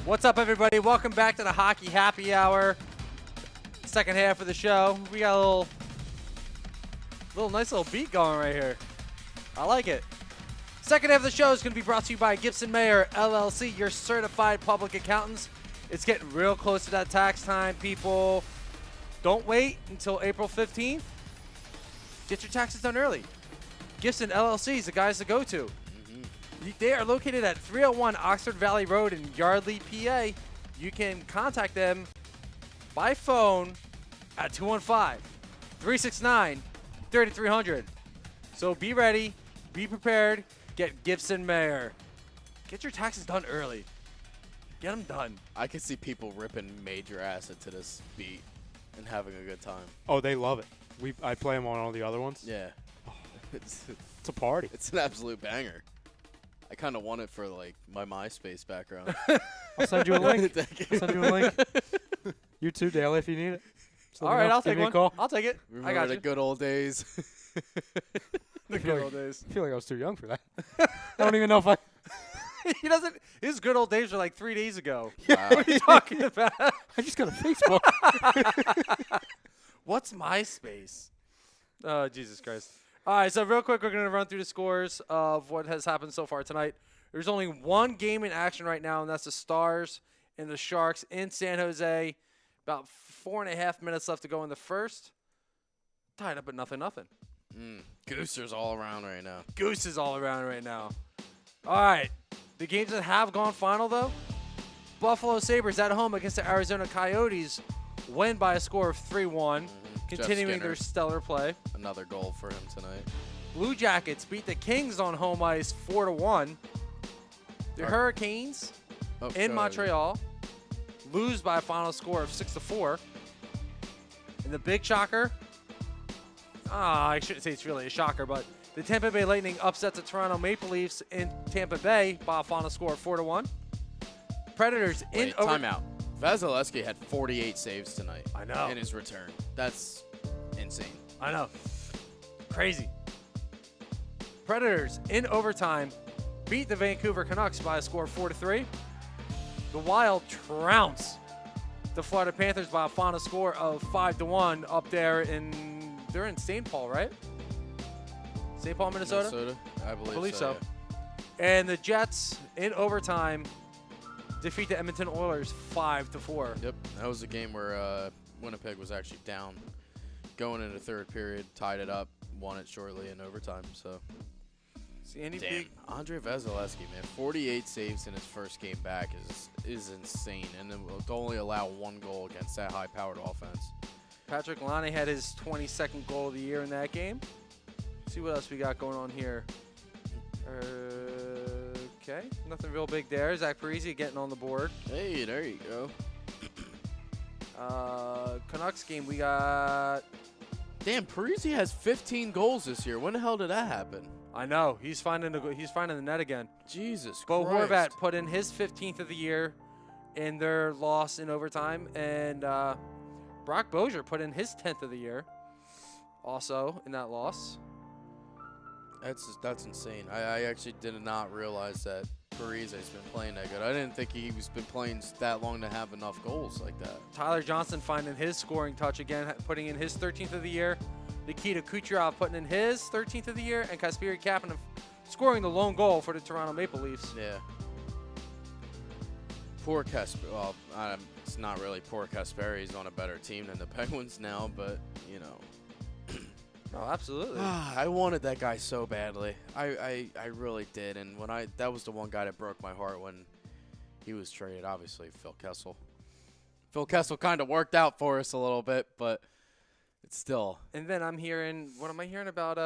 What's up, everybody? Welcome back to the Hockey Happy Hour. Second half of the show. We got a nice little beat going right here. I like it. Second half of the show is going to be brought to you by Gibson Mayer LLC, your certified public accountants. It's getting real close to that tax time, people. Don't wait until April 15th. Get your taxes done early. Gibson LLC is the guys to go to. They are located at 301 Oxford Valley Road in Yardley, PA. You can contact them by phone at 215-369-3300. So be ready, be prepared, get Gibson Mayer. Get your taxes done early. Get them done. I can see people ripping major acid to this beat and having a good time. Oh, they love it. I play them on all the other ones. Yeah. It's a party. It's an absolute banger. I kind of want it for, like, my MySpace background. I'll send you a link. Thank you. I'll send you a link. You too, Daly, if you need it. Just let All me right, know. I'll Give take me a one. call. I'll take it. I Remember got the you. good old days? The good old days. I feel like I was too young for that. I don't even know if I. He doesn't. His good old days were like 3 days ago. Wow. What are you talking about? I just got a Facebook. What's MySpace? Oh, Jesus Christ. All right, so real quick, we're going to run through the scores of what has happened so far tonight. There's only one game in action right now, and that's the Stars and the Sharks in San Jose. About 4.5 minutes left to go in the first. Tied up at 0-0. Goosers all around right now. Goose is all around right now. All right, the games that have gone final, though. Buffalo Sabres at home against the Arizona Coyotes win by a score of 3-1, continuing their stellar play. Another goal for him tonight. Blue Jackets beat the Kings on home ice 4-1. The Hurricanes in Montreal lose by a final score of 6-4. And the big shocker, I shouldn't say it's really a shocker, but the Tampa Bay Lightning upset the Toronto Maple Leafs in Tampa Bay by a final score of 4-1. Predators Wait, timeout. Vasilevsky had 48 saves tonight. I know. In his return. That's insane. I know. Crazy. Predators in overtime beat the Vancouver Canucks by a score of 4-3. The Wild trounce the Florida Panthers by a final score of 5-1 up there they're in St. Paul, right? St. Paul, Minnesota? I believe so. Yeah. And the Jets in overtime defeat the Edmonton Oilers 5-4. Yep, that was a game where Winnipeg was actually down going into third period, tied it up, won it shortly in overtime. So, See any damn, big Andrei Vasilevsky, man, 48 saves in his first game back is insane, and then to only allow one goal against that high-powered offense. Patrick Laine had his 22nd goal of the year in that game. See what else we got going on here. Okay, nothing real big there. Zach Parise getting on the board. Hey, there you go. Canucks game, we got. Damn, Parise has 15 goals this year. When the hell did that happen? I know he's finding the net again. Jesus Bo Christ. Horvat put in his 15th of the year in their loss in overtime, and Brock Bozier put in his 10th of the year, also in that loss. That's insane. I actually did not realize that Parise's been playing that good. I didn't think he's been playing that long to have enough goals like that. Tyler Johnson finding his scoring touch again, putting in his 13th of the year. Nikita Kucherov putting in his 13th of the year, and Kasperi Kapanen scoring the lone goal for the Toronto Maple Leafs. Yeah. Poor Kasperi. Well, it's not really poor Kasperi. He's on a better team than the Penguins now, but, you know. Oh, absolutely. I wanted that guy so badly. I really did. And that was the one guy that broke my heart when he was traded. Obviously, Phil Kessel. Phil Kessel kind of worked out for us a little bit, but it's still. And then I'm hearing, what am I hearing about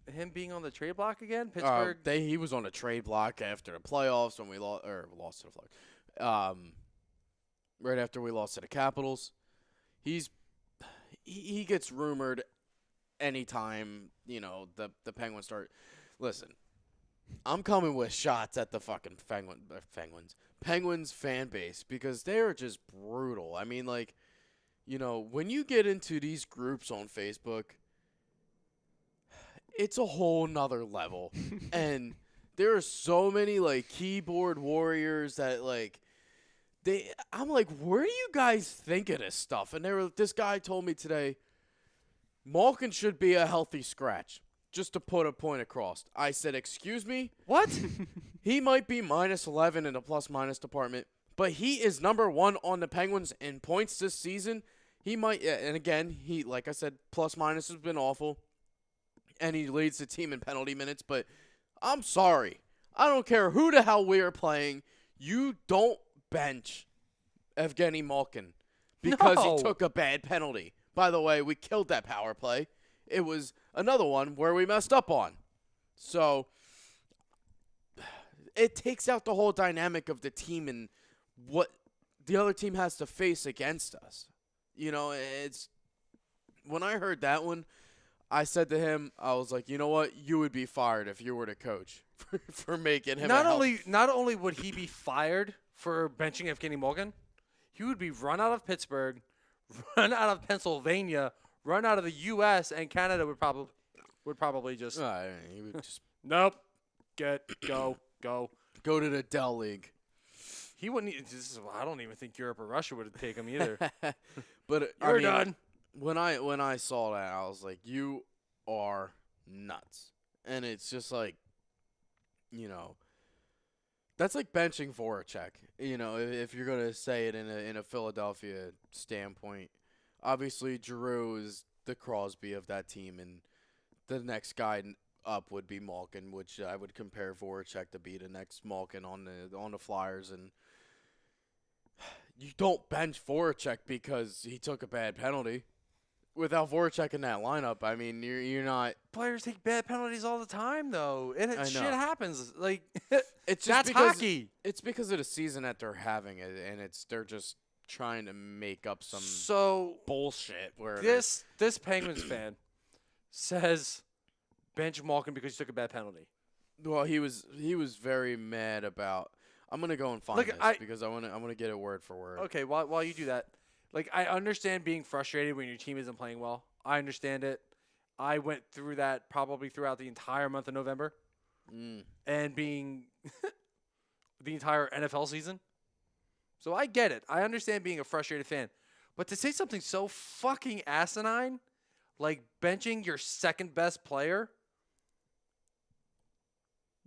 him being on the trade block again? Pittsburgh. He was on a trade block after the playoffs when we lost to the Flyers. Right after we lost to the Capitals. He gets rumored anytime, you know, the Penguins start. Listen, I'm coming with shots at the fucking Penguins fan base because they're just brutal. I mean, like, you know, when you get into these groups on Facebook, it's a whole nother level. And there are so many like keyboard warriors that like I'm like, where do you guys think of this stuff? And this guy told me today, Malkin should be a healthy scratch, just to put a point across. I said, excuse me? What? He might be -11 in the plus-minus department, but he is number 1 on the Penguins in points this season. He might, and again, like I said, plus-minus has been awful, and he leads the team in penalty minutes, but I'm sorry. I don't care who the hell we are playing. You don't bench Evgeny Malkin because No. he took a bad penalty. By the way, we killed that power play. It was another one where we messed up on. So it takes out the whole dynamic of the team and what the other team has to face against us. You know, it's when I heard that one, I said to him, I was like, you know what? You would be fired if you were the coach for making him Not only would he be fired for benching Evgeny Malkin, he would be run out of Pittsburgh, run out of Pennsylvania, run out of the U.S., and Canada would probably just he would just nope, go. go to the Dell League. He wouldn't. I don't even think Europe or Russia would take him either. But You're I mean, done. When I saw that, I was like, you are nuts. And it's just like, you know, that's like benching Voracek. You know, if you're gonna say it in a Philadelphia standpoint, obviously Giroux is the Crosby of that team, and the next guy up would be Malkin, which I would compare Voracek to be the next Malkin on the Flyers. And you don't bench Voracek because he took a bad penalty. Without Voracek in that lineup, I mean, you're not. Players take bad penalties all the time, though, and I shit know. happens. Like It's just that's because hockey. It's because of the season that they're having, and they're just trying to make up some So bullshit. Where this Penguins fan says bench Malkin because he took a bad penalty. well, he was very mad about. I'm gonna go and find Look, this because I wanna get it word for word. Okay, while you do that, like I understand being frustrated when your team isn't playing well. I understand it. I went through that probably throughout the entire month of November, and being the entire NFL season. So I get it. I understand being a frustrated fan, but to say something so fucking asinine, like benching your second best player.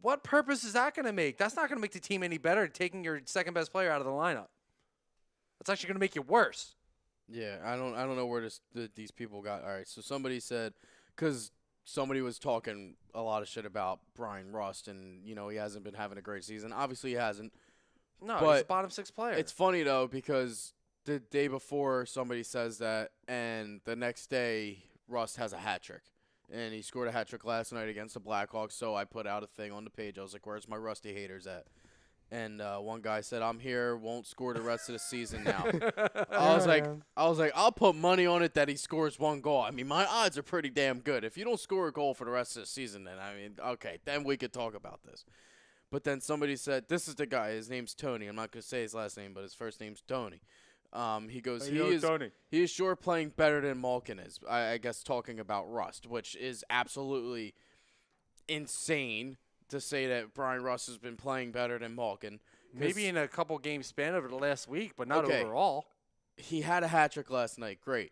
What purpose is that going to make? That's not going to make the team any better, taking your second best player out of the lineup. That's actually going to make you worse. Yeah, I don't know where these people got. All right, so somebody said, because somebody was talking a lot of shit about Brian Rust, and you know he hasn't been having a great season. Obviously, he hasn't. No, But he's a bottom 6 player. It's funny though because the day before somebody says that, and the next day Rust has a hat trick. And he scored a hat trick last night against the Blackhawks, so I put out a thing on the page. I was like, where's my Rusty haters at? And one guy said, I'm here, won't score the rest of the season now. I was like, I'll put money on it that he scores one goal. I mean, my odds are pretty damn good. If you don't score a goal for the rest of the season, then, I mean, okay, then we could talk about this. But then somebody said, this is the guy, his name's Tony. I'm not going to say his last name, but his first name's Tony. He goes, he is sure playing better than Malkin is. I guess talking about Rust, which is absolutely insane to say that Brian Rust has been playing better than Malkin. Maybe in a couple game span over the last week, but not Okay. overall. He had a hat trick last night. Great.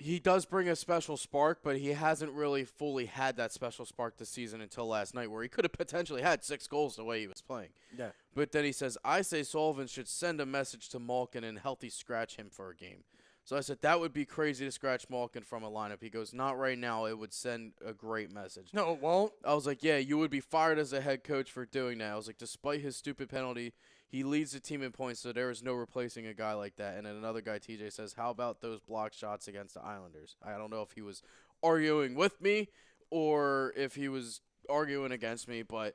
He does bring a special spark, but he hasn't really fully had that special spark this season until last night, where he could have potentially had 6 goals the way he was playing. Yeah. But then he says, I say Sullivan should send a message to Malkin and healthy scratch him for a game. So I said, that would be crazy to scratch Malkin from a lineup. He goes, not right now. It would send a great message. No, it won't. I was like, yeah, you would be fired as a head coach for doing that. I was like, despite his stupid penalty, he leads the team in points, so there is no replacing a guy like that. And then another guy, TJ, says, how about those block shots against the Islanders? I don't know if he was arguing with me or if he was arguing against me, but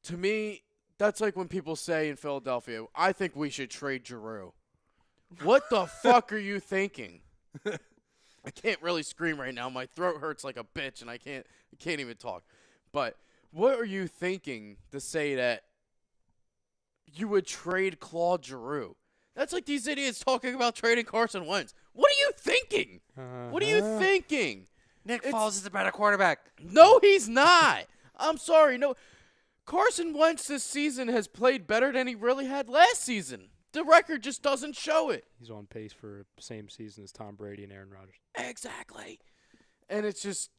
to me, that's like when people say in Philadelphia, I think we should trade Giroux. What the fuck are you thinking? I can't really scream right now. My throat hurts like a bitch, and I can't even talk. But what are you thinking to say that you would trade Claude Giroux? That's like these idiots talking about trading Carson Wentz. What are you thinking? What are you thinking? Nick Foles is a better quarterback. No, he's not. I'm sorry. No, Carson Wentz this season has played better than he really had last season. The record just doesn't show it. He's on pace for the same season as Tom Brady and Aaron Rodgers. Exactly. And it's just,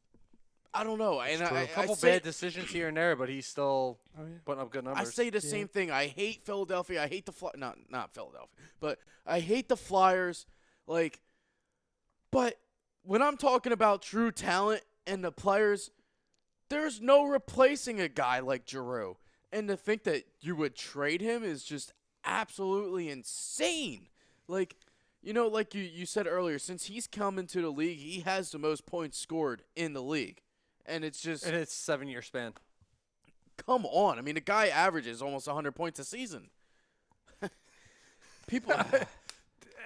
I don't know. And A couple bad decisions here and there, but he's still putting up good numbers. I say the same thing. I hate Philadelphia. I hate the not Philadelphia, but I hate the Flyers. Like, but when I'm talking about true talent and the players, there's no replacing a guy like Giroux. And to think that you would trade him is just absolutely insane. Like, like you said earlier, since he's come into the league, he has the most points scored in the league. And it's just... And it's 7-year span. Come on. I mean, the guy averages almost 100 points a season. People...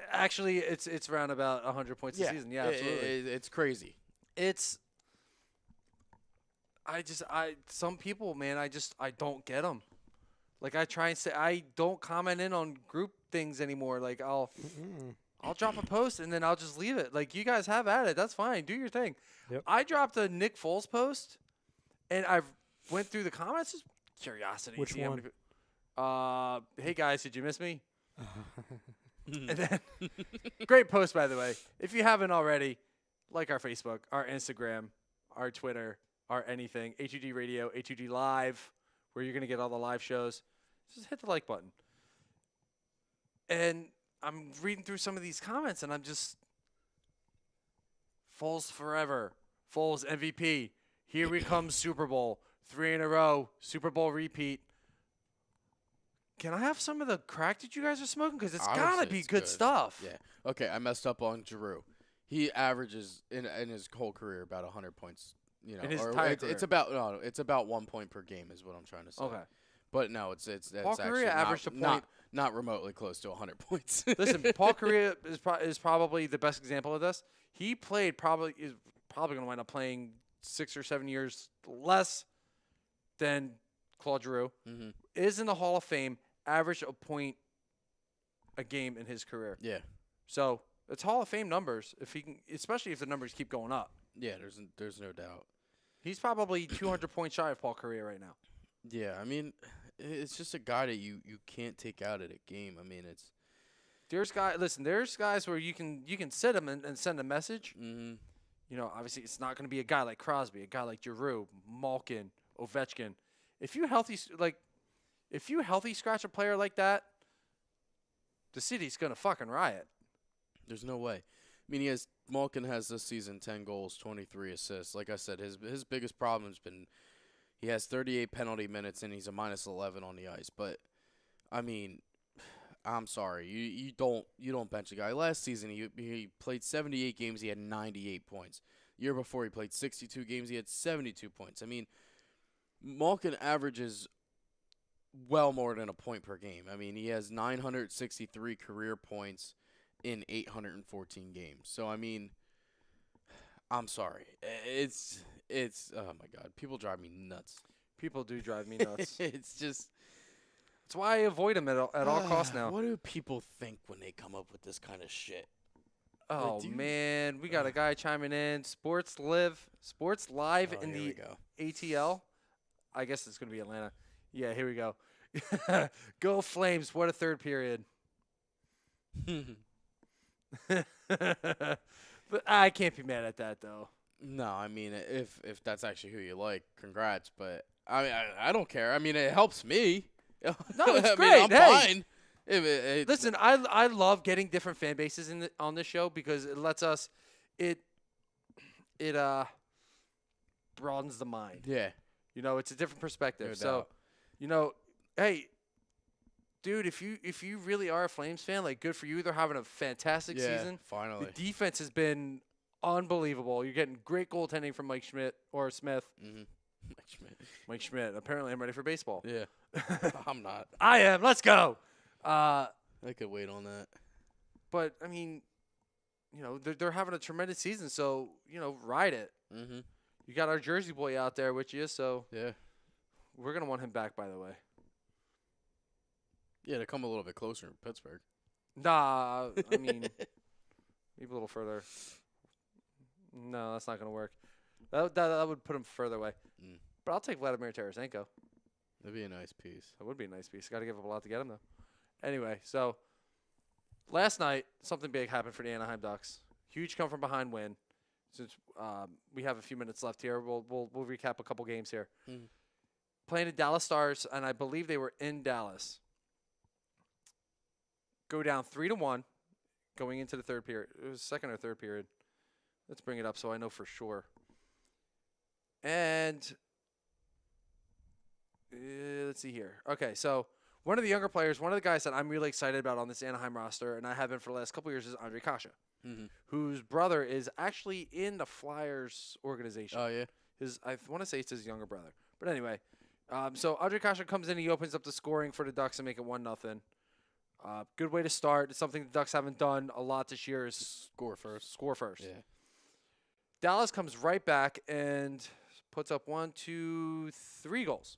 Actually, it's around about 100 points a season. Yeah, absolutely. It's crazy. Some people, man, I don't get them. Like, I try and say, I don't comment in on group things anymore. Like, I'll drop a post and then I'll just leave it. Like, you guys have at it. That's fine. Do your thing. Yep. I dropped a Nick Foles post, and I went through the comments. Just curiosity. Which one? Hey, guys, did you miss me? And then, great post, by the way. If you haven't already, like our Facebook, our Instagram, our Twitter, our anything, HUD Radio, HUD Live, where you're going to get all the live shows. Just hit the like button. And I'm reading through some of these comments, and I'm just, Foles forever. Foles MVP. Here we come, Super Bowl. 3 in a row. Super Bowl repeat. Can I have some of the crack that you guys are smoking? Because it's got to be good stuff. Yeah. Okay, I messed up on Giroux. He averages in his whole career about 100 points. In his entire career. It's about 1 point per game is what I'm trying to say. Okay. But no, it's Paul actually Correa averaged a point. Not remotely close to 100 points. Listen, Paul Correa is probably the best example of this. He is probably going to wind up playing 6 or 7 years less than Claude Giroux. Mm-hmm. Is in the Hall of Fame, averaged a point a game in his career. Yeah. So it's Hall of Fame numbers if he can, especially if the numbers keep going up. Yeah, there's no doubt. He's probably 200 points shy of Paul Correa right now. Yeah, I mean, it's just a guy that you can't take out at a game. I mean, there's guys where you can sit him and send a message. Mm-hmm. Obviously it's not going to be a guy like Crosby, a guy like Giroux, Malkin, Ovechkin. If you healthy scratch a player like that, the city's going to fucking riot. There's no way. I mean, Malkin has this season 10 goals, 23 assists. Like I said, his biggest problem has been he has 38 penalty minutes and he's a -11 on the ice. But I mean, I'm sorry, you don't bench a guy. Last season he played 78 games, he had 98 points. Year before he played 62 games, he had 72 points. I mean, Malkin averages well more than a point per game. I mean, he has 963 career points in 814 games. So, I mean, I'm sorry. It's oh, my God. People drive me nuts. People do drive me nuts. It's why I avoid them at all costs now. What do people think when they come up with this kind of shit? Oh, man. We got a guy chiming in. Sports Live in the ATL. I guess it's going to be Atlanta. Yeah, here we go. Go Flames. What a third period. But I can't be mad at that, though. No, I mean, if that's actually who you like, congrats. But I don't care. I mean, it helps me. No, it's great. I'm fine. Listen, I love getting different fan bases on this show because it lets us it broadens the mind. Yeah. It's a different perspective. No so, doubt. Hey, dude, if you really are a Flames fan, like, good for you. They're having a fantastic season. Finally. The defense has been unbelievable. You're getting great goaltending from Mike Schmidt or Smith. Mm-hmm. Mike Schmidt. Apparently, I'm ready for baseball. Yeah. I'm not. I am. Let's go. I could wait on that. But, I mean, they're having a tremendous season, so, ride it. Mm-hmm. You got our Jersey boy out there with you, so yeah, we're going to want him back, by the way. Yeah, to come a little bit closer in Pittsburgh. Nah, I mean, maybe a little further. No, that's not going to work. That would put him further away. Mm. But I'll take Vladimir Tarasenko. That'd be a nice piece. That would be a nice piece. Got to give up a lot to get him, though. Anyway, so last night, something big happened for the Anaheim Ducks. Huge come from behind win. Since we have a few minutes left here, we'll recap a couple games here. Playing the Dallas Stars, and I believe they were in Dallas. Go down 3-1 going into the third period. It was second or third period. Let's bring it up so I know for sure. And let's see here. Okay, so one of the younger players, one of the guys that I'm really excited about on this Anaheim roster, and I have been for the last couple of years, is Andre Kasha, whose brother is actually in the Flyers organization. Oh, yeah? I want to say it's his younger brother. But anyway, so Andre Kasha comes in, he opens up the scoring for the Ducks and make it 1-0. Good way to start. It's something the Ducks haven't done a lot this year is Score first. Score first. Yeah. Dallas comes right back and puts up 1, 2, 3 goals.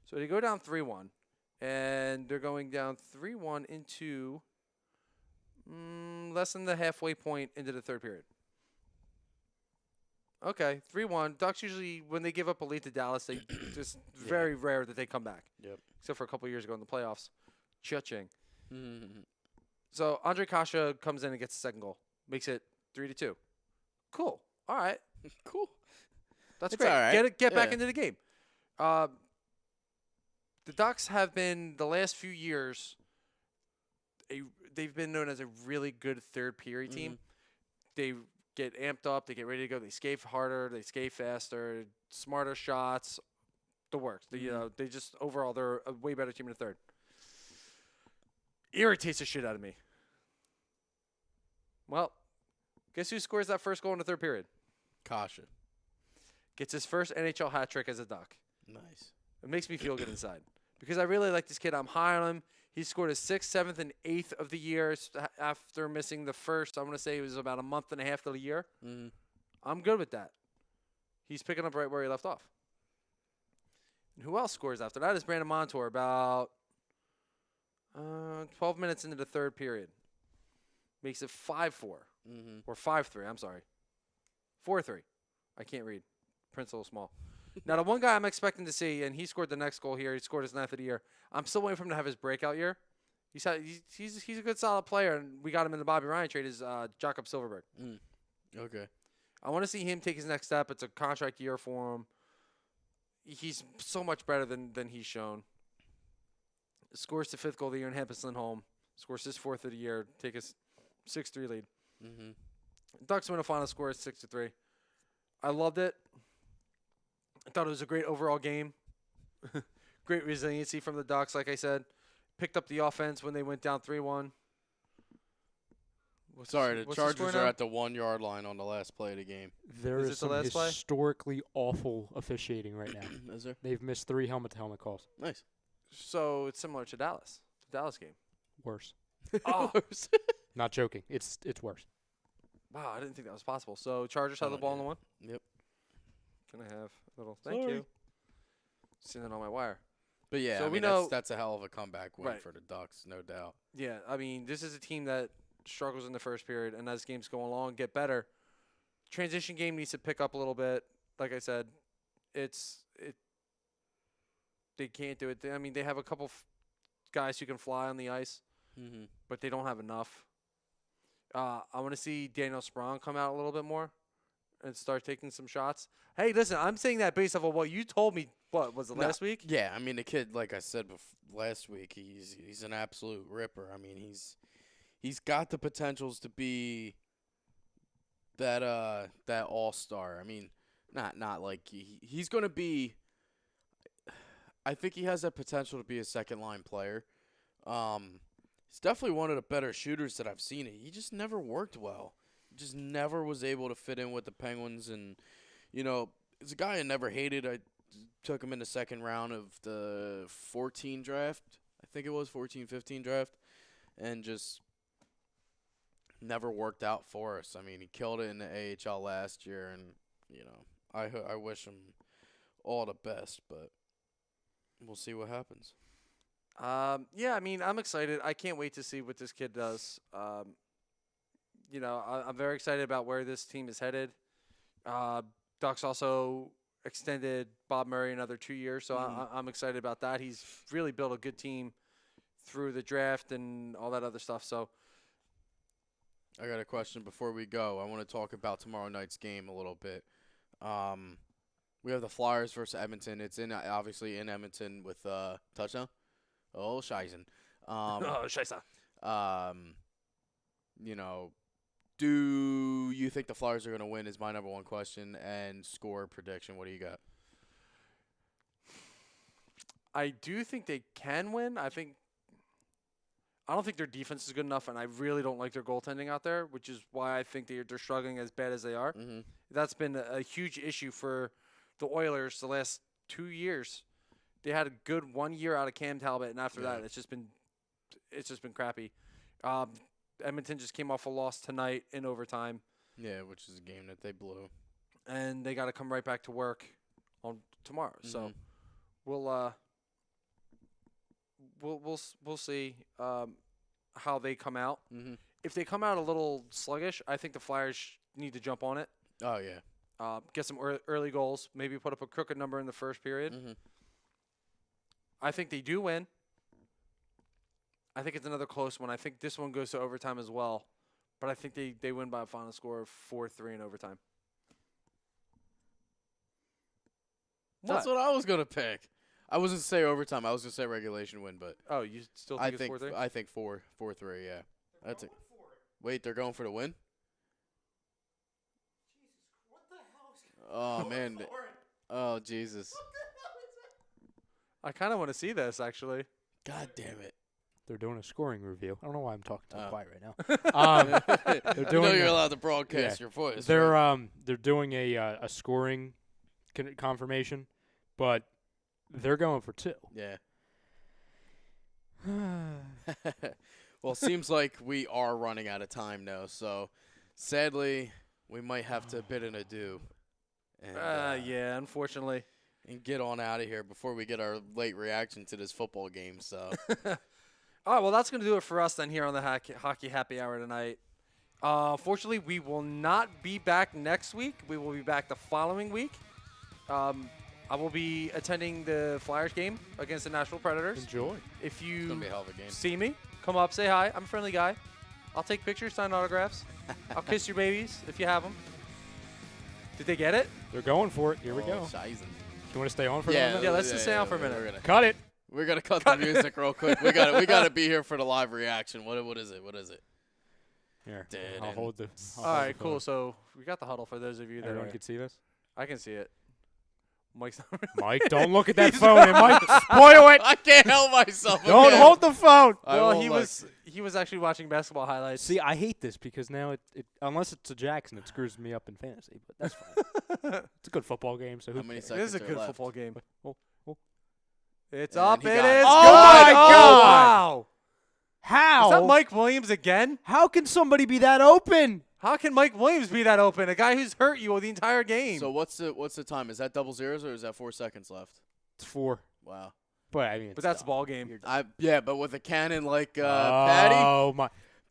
So they go down 3-1, and they're going down 3-1 into less than the halfway point into the third period. Okay, 3-1. Ducks usually, when they give up a lead to Dallas, they just very rare that they come back. Yep. Except for a couple years ago in the playoffs. Cha-ching. So Andre Kasha comes in and gets the second goal. Makes it 3-2. Cool. All right. Cool. That's It's great. all right. Get back Yeah. into the game. The Ducks have been, the last few years, they've been known as a really good third period team. They get amped up. They get ready to go. They skate harder. They skate faster. Smarter shots. The works. They just, overall, they're a way better team in the third. Irritates the shit out of me. Well, guess who scores that first goal in the third period? Kasha. Gets his first NHL hat trick as a Duck. Nice. It makes me feel good inside because I really like this kid. I'm high on him. He scored his 6th, 7th, and 8th of the year after missing the first. I want to say it was about a month and a half of the year. I'm good with that. He's picking up right where he left off. And who else scores after that is Brandon Montour about 12 minutes into the third period. Makes it 5-4. Or 5-3, I'm sorry. 4-3. I can't read. Print's a little small. Now, the one guy I'm expecting to see, and he scored the next goal here. He scored his 9th of the year. I'm still waiting for him to have his breakout year. He's a good, solid player, and we got him in the Bobby Ryan trade is Jakob Silfverberg. Okay. I want to see him take his next step. It's a contract year for him. He's so much better than he's shown. Scores the 5th goal of the year in Hampus Lindholm. Scores his 4th of the year. Take a 6-3 lead. Ducks win a final score 6-3. I loved it. I thought it was a great overall game. Great resiliency from the Ducks, like I said. Picked up the offense when they went down 3-1. Sorry, the Chargers score are now? at the 1-yard line on the last play of the game. There Is is it the some last play? historically awful officiating right now. Is there? They've missed 3 helmet-to-helmet calls. Nice. So it's similar to Dallas. The Dallas game. Worse. Oh, Not joking. It's worse. wow, I didn't think that was possible. So Chargers have the ball in the one? Yep. Can I have a little? Thank you. Seeing it on my wire. But yeah, So I we mean, know- that's a hell of a comeback win Right. for the Ducks, no doubt. Yeah, I mean, this is a team that struggles in the first period, and as games go along, get better. Transition game needs to pick up a little bit. Like I said, they can't do it. I mean, they have a couple guys who can fly on the ice, but they don't have enough. I want to see Daniel Sprong come out a little bit more and start taking some shots. Hey, listen, I'm saying that based off of what you told me. What was it last week? Yeah, I mean, the kid, like I said last week, he's an absolute ripper. I mean, he's got the potentials to be that all-star. I mean, not like he's going to be. I think he has that potential to be a second-line player. He's definitely one of the better shooters that I've seen. He just never worked well. He just never was able to fit in with the Penguins. And, it's a guy I never hated. I took him in the second round of the 14 draft. I think it was 14-15 draft. And just never worked out for us. I mean, he killed it in the AHL last year. And, I wish him all the best. But we'll see what happens. Yeah, I mean, I'm excited. I can't wait to see what this kid does. I'm very excited about where this team is headed. Ducks also extended Bob Murray another 2 years, so I'm excited about that. He's really built a good team through the draft and all that other stuff. So I got a question before we go. I want to talk about tomorrow night's game a little bit. We have the Flyers versus Edmonton. It's obviously in Edmonton with touchdown. Oh, Scheisen. oh, scheisse. You know, do you think the Flyers are going to win is my number one question. And score prediction, what do you got? I do think they can win. I don't think their defense is good enough, and I really don't like their goaltending out there, which is why I think they're struggling as bad as they are. Mm-hmm. That's been a huge issue for the Oilers the last 2 years. They had a good 1 year out of Cam Talbot, and after that, it's just been crappy. Edmonton just came off a loss tonight in overtime. Yeah, which is a game that they blew. And they got to come right back to work on tomorrow. Mm-hmm. So we'll see how they come out. Mm-hmm. If they come out a little sluggish, I think the Flyers need to jump on it. Oh, yeah. Get some early goals. Maybe put up a crooked number in the first period. Mm-hmm. I think they do win. I think it's another close one. I think this one goes to overtime as well. But I think they win by a final score of 4-3 in overtime. That's what I was going to pick. I wasn't going to say overtime. I was going to say regulation win, but Oh, you still think it's 4-3? I think 4-3, yeah. That's it. Wait, they're going for the win? Oh, man. Oh, Jesus. I kind of want to see this, actually. God damn it. They're doing a scoring review. I don't know why I'm talking so quiet right now. They're doing you're allowed to broadcast your voice. They're right? they're doing a scoring confirmation, but they're going for 2. Yeah. Well, seems like we are running out of time now, so sadly we might have to bid an adieu. And, yeah, unfortunately. And get on out of here before we get our late reaction to this football game. So, all right, well, that's going to do it for us then here on the Hockey Happy Hour tonight. Fortunately, we will not be back next week. We will be back the following week. I will be attending the Flyers game against the Nashville Predators. Enjoy. If it's you gonna be a hell of a game. see me, come up, say hi. I'm a friendly guy. I'll take pictures, sign autographs. I'll kiss your babies if you have them. Did they get it? They're going for it. Here we go. Scheisen. You want to stay on for a Yeah, minute? let's just stay on for a minute. Cut it. We're gonna cut the music real quick. We got to be here for the live reaction. What is it? What is it? Here. Dun, I'll dun. hold the. All right, cool. So we got the huddle for those of you that Everyone can see this. I can see it. Mike's not Mike, don't look at that phone. It might spoil it. I can't help myself. Don't okay? hold the phone. I Well, won't look. he was actually watching basketball highlights. See, I hate this because now it unless it's a Jackson, it screws me up in fantasy. But that's fine. It's a good football game. So How who many cares? It is a seconds are good left? football game. Oh. It's And up. he It got it. is. Oh, good. my Oh, God. wow. How? Is that Mike Williams again? How can somebody be that open? How can Mike Williams be that open? A guy who's hurt you the entire game. So what's the time? Is that double zeros or is that 4 seconds left? It's 4. Wow. But I mean, but that's a ball game. But with a cannon like Patty, Oh my!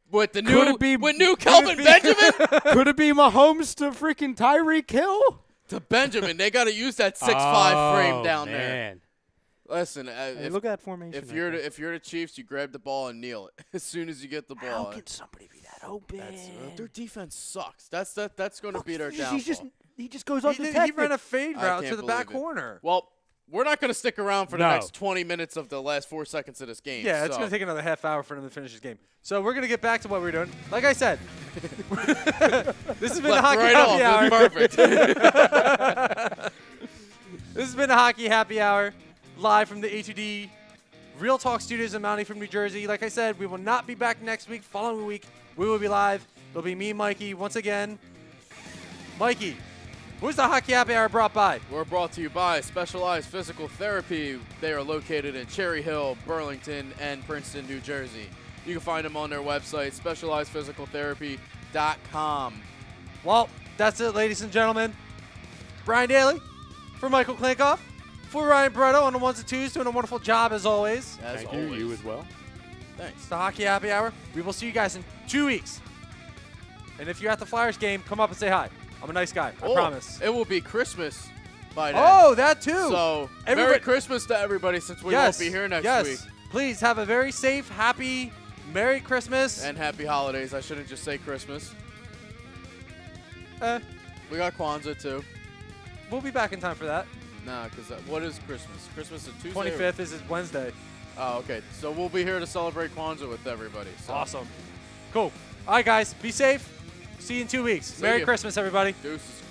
with the Could new it be- with new could Kelvin it be- Benjamin Could it be Mahomes to freaking Tyreek Hill? to Benjamin, they got to use that 6'5" frame down there. Man. Listen, Hey, look at that formation. if right you're there. if you're the Chiefs, you grab the ball and kneel it as soon as you get the How ball. can somebody be that open? Their defense sucks. That's going to be their He's downfall. he just goes He undetected. ran a fade I route can't to the back believe it. corner. Well, we're not going to stick around for the No. next 20 minutes of the last 4 seconds of this game. Yeah, it's so. going to take another half hour for him to finish his game. So we're going to get back to what we're doing. Like I said, this has been the Left Hockey right Happy off. Hour. That's perfect. This has been the Hockey Happy Hour, live from the A2D Real Talk Studios in Mountie from New Jersey. Like I said, we will not be back next week. Following week, we will be live. It'll be me and Mikey once again. Mikey, who's the Hockey Happy Hour brought by? We're brought to you by Specialized Physical Therapy. They are located in Cherry Hill, Burlington, and Princeton, New Jersey. You can find them on their website, specializedphysicaltherapy.com. Well, that's it, ladies and gentlemen. Brian Daly for Michael Klinkoff, for Ryan Barretto on the ones and twos, doing a wonderful job as always. As Thank always. you as well. Thanks. It's the Hockey Happy Hour. We will see you guys in 2 weeks. And if you're at the Flyers game, come up and say hi. I'm a nice guy. I promise. It will be Christmas by then. Oh, that too. So, Merry Everybody- Christmas to everybody since we yes, won't be here next yes. week. Please have a very safe, happy, Merry Christmas. And happy holidays. I shouldn't just say Christmas. Eh, We got Kwanzaa, too. we'll be back in time for that. Nah, because what is Christmas? Christmas is Tuesday? 25th is Wednesday. Oh, okay. So we'll be here to celebrate Kwanzaa with everybody. So. Awesome. Cool. All right, guys. Be safe. See you in 2 weeks. See Merry ya. Christmas, everybody. Deuces.